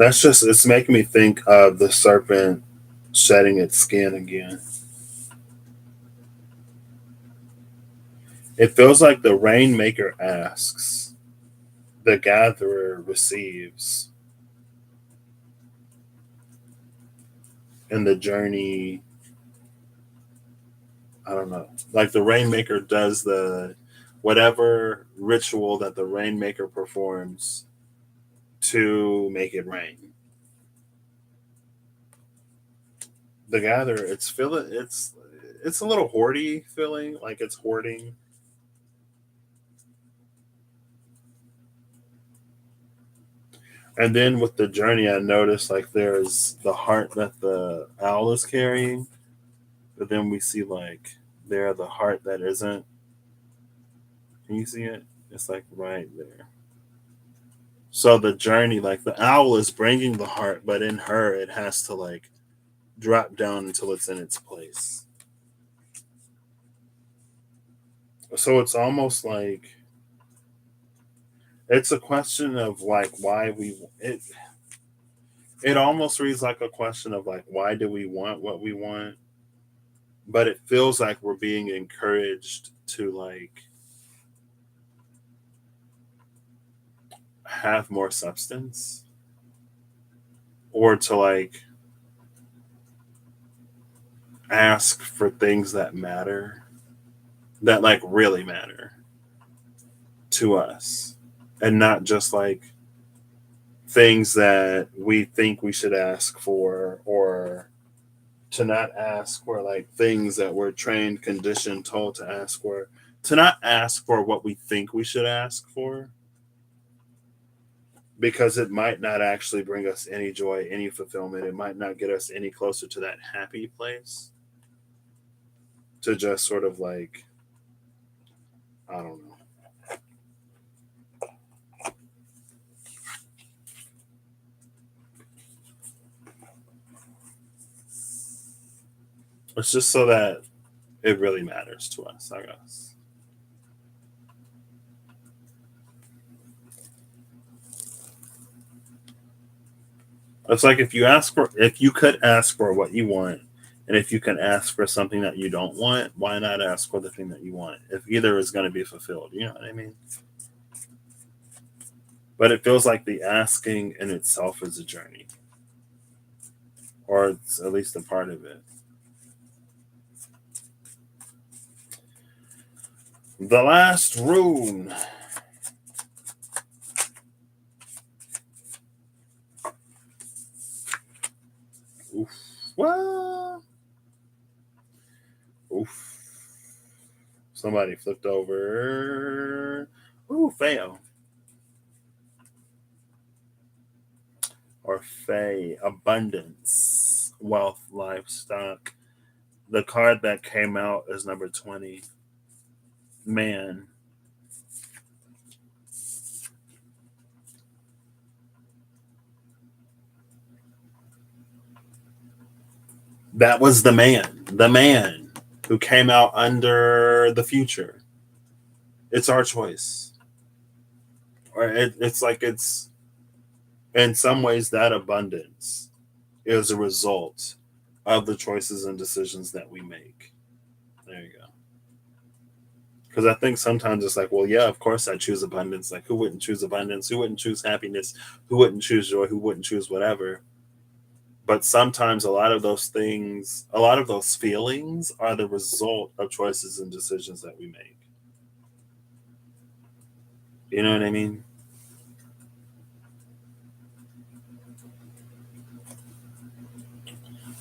It's making me think of the serpent shedding its skin again. It feels like the Rainmaker asks, the Gatherer receives, and the Journey, I don't know. Like the Rainmaker does the whatever ritual that the Rainmaker performs to make it rain. The Gatherer, it's a little hoardy feeling, like it's hoarding. And then with the Journey, I noticed like there's the heart that the owl is carrying, but then we see like there the heart that isn't. Can you see it? It's like right there. So the Journey, like the owl is bringing the heart, but in her, it has to like drop down until it's in its place. So it's almost like it's a question of like why we it. It almost reads like a question of like why do we want what we want, but it feels like we're being encouraged to like have more substance or to like ask for things that matter, that like really matter to us, and not just like things that we think we should ask for, or to not ask for like things that we're trained, conditioned, told to ask for, to not ask for what we think we should ask for because it might not actually bring us any joy, any fulfillment. It might not get us any closer to that happy place. To just sort of like, I don't know. It's just so that it really matters to us, I guess. It's like if you could ask for what you want, and if you can ask for something that you don't want, why not ask for the thing that you want? If either is going to be fulfilled, you know what I mean? But it feels like the asking in itself is a journey, or it's at least a part of it. The last rune. Oof. Well, oof. Somebody flipped over. Ooh, fail. Or Fey. Abundance. Wealth, livestock. The card that came out is number 20. Man. That was the man who came out under the future. It's our choice. Or it's like it's in some ways that abundance is a result of the choices and decisions that we make. There you go. Because I think sometimes it's like, well, yeah, of course I choose abundance. Like, who wouldn't choose abundance? Who wouldn't choose happiness? Who wouldn't choose joy? Who wouldn't choose whatever? But sometimes a lot of those things, a lot of those feelings are the result of choices and decisions that we make. You know what I mean?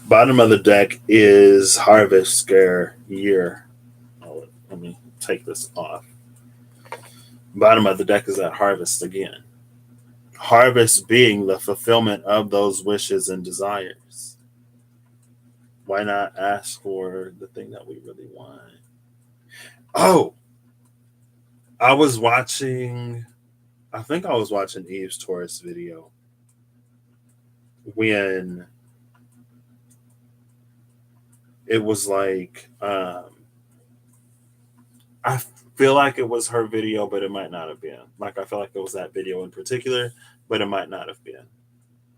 Bottom of the deck is harvest scare year. Oh, let me take this off. Bottom of the deck is at harvest again. Harvest being the fulfillment of those wishes and desires. Why not ask for the thing that we really want? Oh, I was watching, I think I was watching Eve's Taurus video when it was like, I feel like it was her video, but it might not have been. Like, I feel like it was that video in particular, but it might not have been.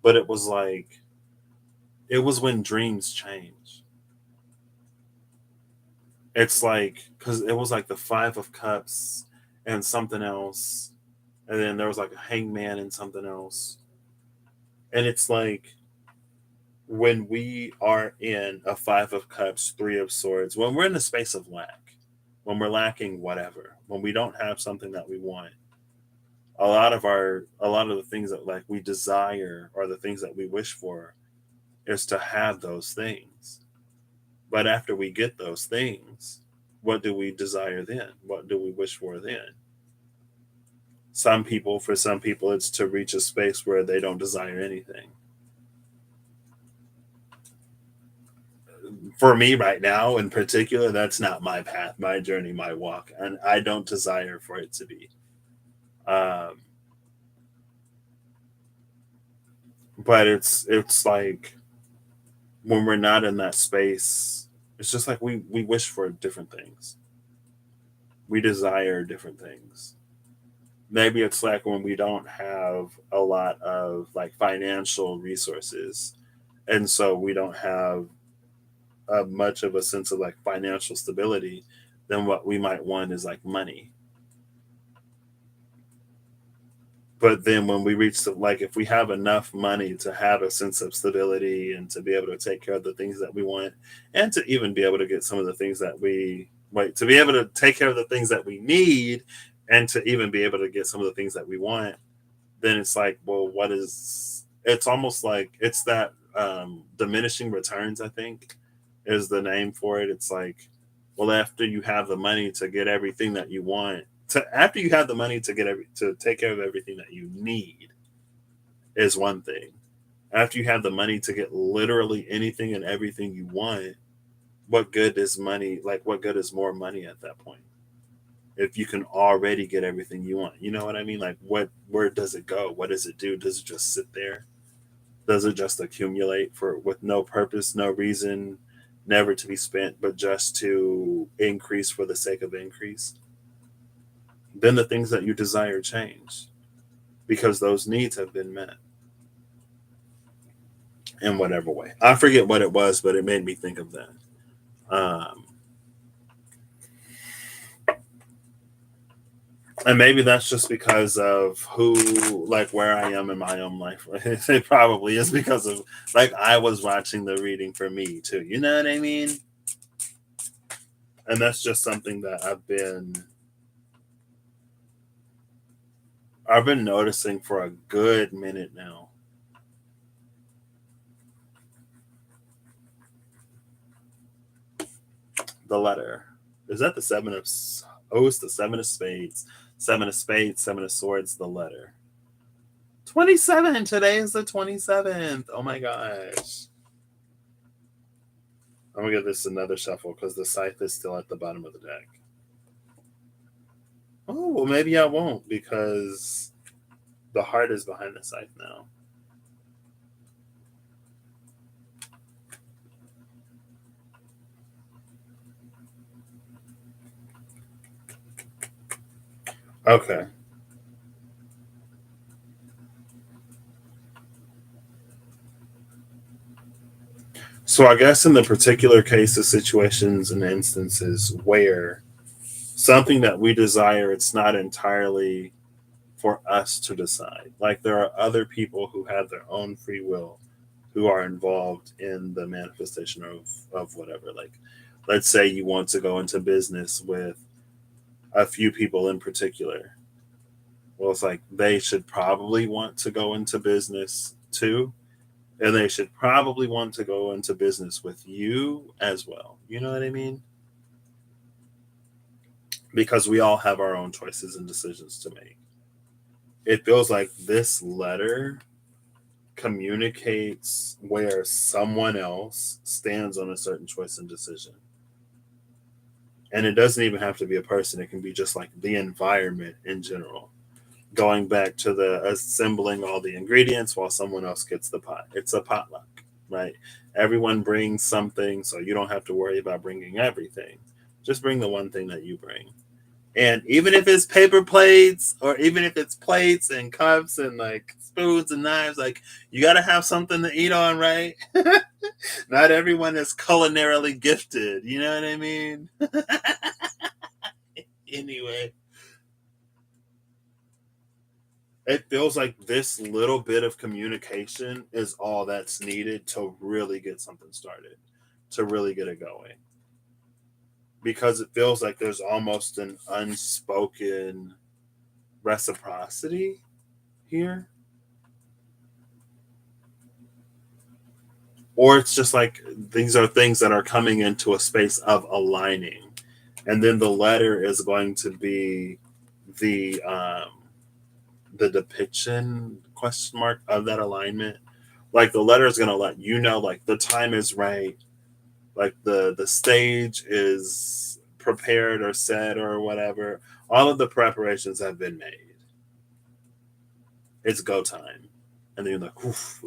But it was like, it was when dreams change. It's like, because it was like the Five of Cups and something else. And then there was like a hangman and something else. And it's like, when we are in a Five of Cups, Three of Swords, when we're in the space of lack, when we're lacking whatever, when we don't have something that we want, a lot of the things that like we desire or the things that we wish for is to have those things. But after we get those things, what do we desire then? What do we wish for then? For some people, it's to reach a space where they don't desire anything. For me right now in particular, that's not my path, my journey, my walk, and I don't desire for it to be. Um, but it's like when we're not in that space, it's just like we wish for different things. We desire different things. Maybe it's like when we don't have a lot of like financial resources, and so we don't have much of a sense of like financial stability. Then what we might want is like money. But then when we reach the, like, if we have enough money to have a sense of stability and to be able to take care of the things that we want, and to even be able to get some of the things that we like, to be able to take care of the things that we need, and to even be able to get some of the things that we want, then it's like, well, what is, it's almost like it's that diminishing returns, I think is the name for it. It's like, well, after you have the money to get everything that you want, to after you have the money to to take care of everything that you need is one thing. After you have the money to get literally anything and everything you want, what good is money? Like, what good is more money at that point? If you can already get everything you want, you know what I mean? Like, where does it go? What does it do? Does it just sit there? Does it just accumulate for with no purpose, no reason, never to be spent, but just to increase for the sake of increase? Then the things that you desire change because those needs have been met in whatever way. I forget what it was, but it made me think of that. Um, and maybe that's just because of who, like, where I am in my own life. It probably is because of, like, I was watching the reading for me too. You know what I mean? And that's just something that I've been noticing for a good minute now. The letter, is that the seven of, oh, it's the seven of spades, seven of spades, seven of swords, the letter 27. Today is the 27th. Oh my gosh. I'm gonna give this another shuffle because the scythe is still at the bottom of the deck. Oh, well, maybe I won't because the heart is behind the scythe now. Okay. So I guess in the particular cases, situations, and instances where something that we desire, it's not entirely for us to decide. Like there are other people who have their own free will who are involved in the manifestation of whatever. Like let's say you want to go into business with a few people in particular. Well, it's like they should probably want to go into business too. And they should probably want to go into business with you as well. You know what I mean? Because we all have our own choices and decisions to make. It feels like this letter communicates where someone else stands on a certain choice and decision. And it doesn't even have to be a person, it can be just like the environment in general. Going back to the assembling all the ingredients while someone else gets the pot. It's a potluck, right? Everyone brings something, so you don't have to worry about bringing everything. Just bring the one thing that you bring. And even if it's paper plates, or even if it's plates and cups and like spoons and knives, like you got to have something to eat on, right? Not everyone is culinarily gifted. You know what I mean? Anyway, it feels like this little bit of communication is all that's needed to really get something started, to really get it going. Because it feels like there's almost an unspoken reciprocity here. Or it's just like these are things that are coming into a space of aligning. And then the letter is going to be the depiction question mark of that alignment. Like the letter is going to let you know like the time is right, like the stage is prepared or set or whatever. All of the preparations have been made. It's go time. And then you're like, oof,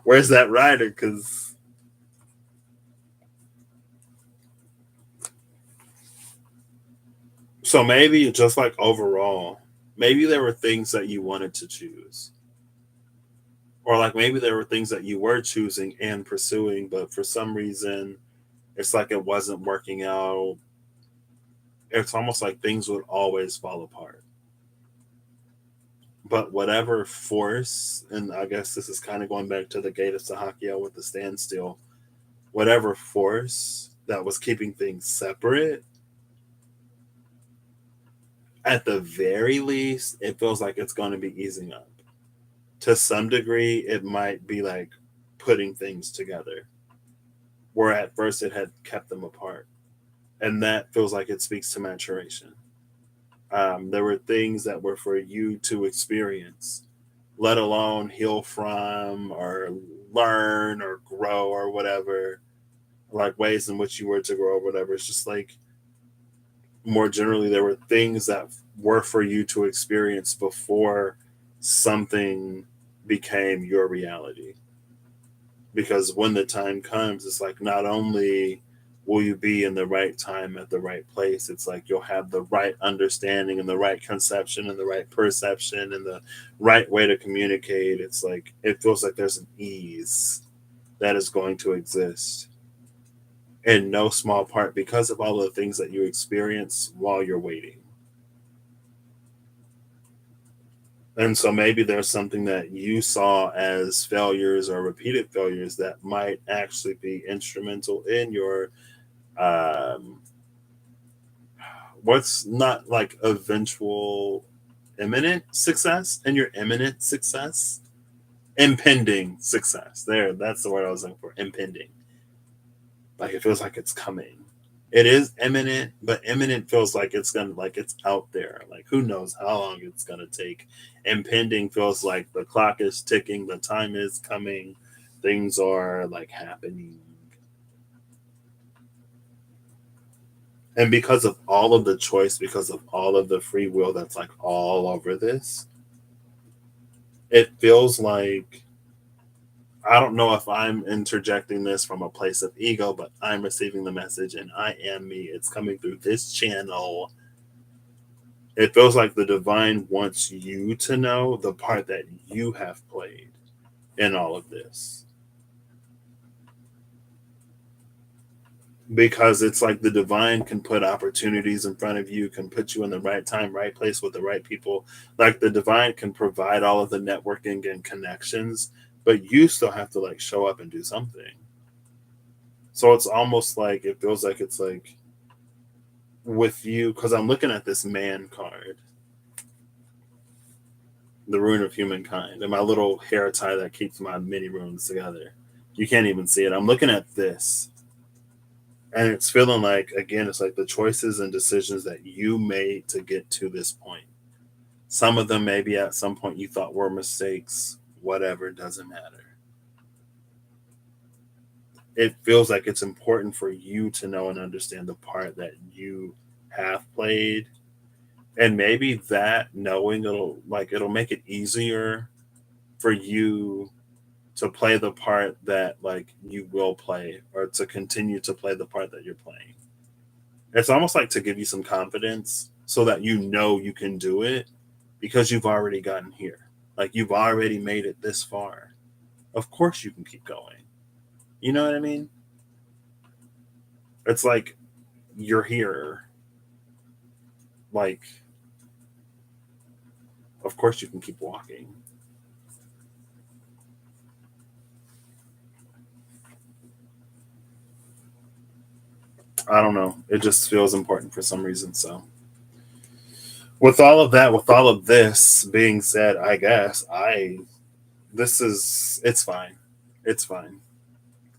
where's that rider? Because so maybe just like overall, maybe there were things that you wanted to choose. Or like maybe there were things that you were choosing and pursuing, but for some reason it's like it wasn't working out. It's almost like things would always fall apart. But whatever force, and I guess this is kind of going back to the gate of Sahakya with the standstill, whatever force that was keeping things separate, at the very least, it feels like it's going to be easing up. To some degree, it might be like putting things together, where at first it had kept them apart. And that feels like it speaks to maturation. There were things that were for you to experience, let alone heal from or learn or grow or whatever, like ways in which you were to grow or whatever. It's just like more generally, there were things that were for you to experience before something became your reality. Because when the time comes, it's like not only will you be in the right time at the right place, it's like you'll have the right understanding and the right conception and the right perception and the right way to communicate. It's like it feels like there's an ease that is going to exist in no small part because of all of the things that you experience while you're waiting. And so maybe there's something that you saw as failures or repeated failures that might actually be instrumental in your um, what's not like eventual imminent success and your imminent success, impending success. There, that's the word I was looking for. Impending. Like it feels like it's coming. It is imminent, but imminent feels like it's gonna like it's out there. Like who knows how long it's gonna take. Impending feels like the clock is ticking, the time is coming, things are like happening. And because of all of the choice, because of all of the free will that's like all over this, it feels like I don't know if I'm interjecting this from a place of ego, but I'm receiving the message and I am me. It's coming through this channel. It feels like the divine wants you to know the part that you have played in all of this. Because it's like the divine can put opportunities in front of you, can put you in the right time, right place with the right people. Like the divine can provide all of the networking and connections, but you still have to like show up and do something. So it's almost like it feels like it's like with you, because I'm looking at this man card, the rune of humankind, and my little hair tie that keeps my mini runes together. You can't even see it. I'm looking at this, and it's feeling like, again, it's like the choices and decisions that you made to get to this point. Some of them maybe at some point you thought were mistakes, whatever, doesn't matter. It feels like it's important for you to know and understand the part that you have played. And maybe that knowing it'll make it easier for you to play the part that like you will play, or to continue to play the part that you're playing. It's almost like to give you some confidence so that you know you can do it because you've already gotten here. Like you've already made it this far. Of course you can keep going. You know what I mean? It's like you're here. Like, of course you can keep walking. I don't know. It just feels important for some reason. So, with all of that, with all of this being said, I guess this is, it's fine. It's fine.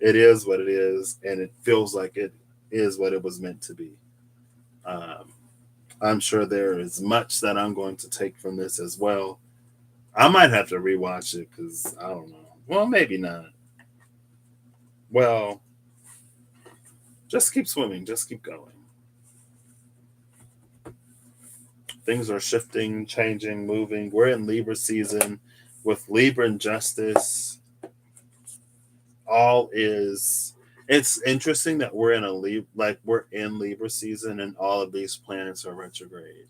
It is what it is, and it feels like it is what it was meant to be. Um, I'm sure there is much that I'm going to take from this as well. I might have to rewatch it because I don't know. Well, maybe not. Well, just keep swimming. Just keep going. Things are shifting, changing, moving. We're in Libra season with Libra and Justice. All is. It's interesting that we're in a we're in Libra season and all of these planets are retrograde.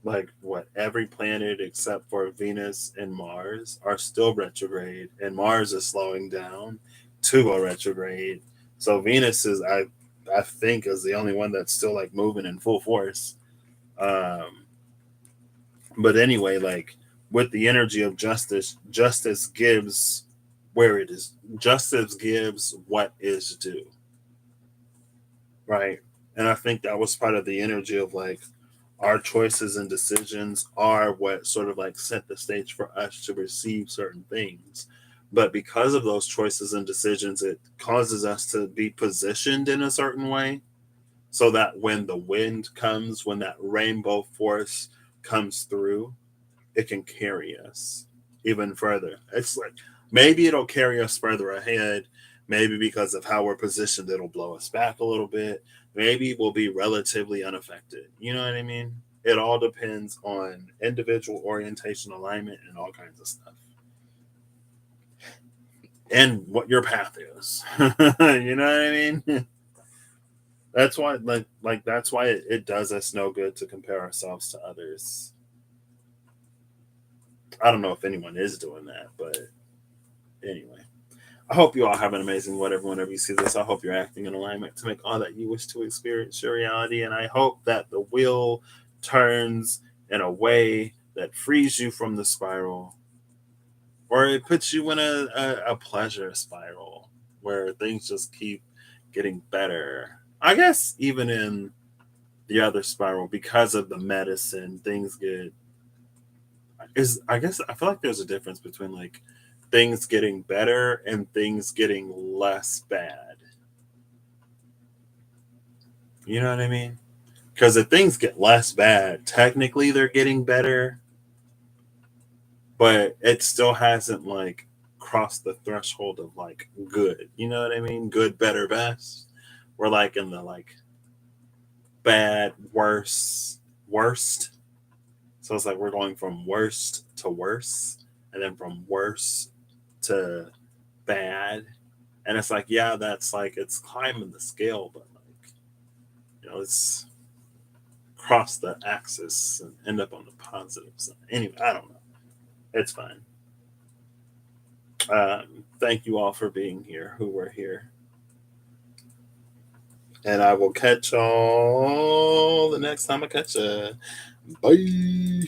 Like what, every planet except for Venus and Mars are still retrograde, and Mars is slowing down to a retrograde. So Venus is, I think, is the only one that's still like moving in full force. Um, but anyway, like with the energy of justice, justice gives where it is. Justice gives what is due, right? And I think that was part of the energy of like our choices and decisions are what sort of like set the stage for us to receive certain things. But because of those choices and decisions, it causes us to be positioned in a certain way so that when the wind comes, when that rainbow force comes through, it can carry us even further. It's like maybe it'll carry us further ahead. Maybe because of how we're positioned, it'll blow us back a little bit. Maybe we'll be relatively unaffected. You know what I mean? It all depends on individual orientation, alignment, and all kinds of stuff. And what your path is. You know what I mean? That's why that's why it does us no good to compare ourselves to others. I don't know if anyone is doing that, but anyway. I hope you all have an amazing whenever you see this. I hope you're acting in alignment to make all that you wish to experience your reality. And I hope that the wheel turns in a way that frees you from the spiral, or it puts you in a pleasure spiral where things just keep getting better. I guess even in the other spiral, because of the medicine, things get is I guess I feel like there's a difference between like things getting better and things getting less bad. You know what I mean? Because if things get less bad, technically they're getting better, but it still hasn't like crossed the threshold of like good. You know what I mean? Good, better, best. We're like in the like bad, worse, worst. So it's like we're going from worst to worse, and then from worse to bad. And it's like, yeah, that's like it's climbing the scale, but like, it's cross the axis and end up on the positive side. Anyway, I don't know. It's fine. Thank you all for being here, who were here. And I will catch y'all the next time I catch ya. Bye.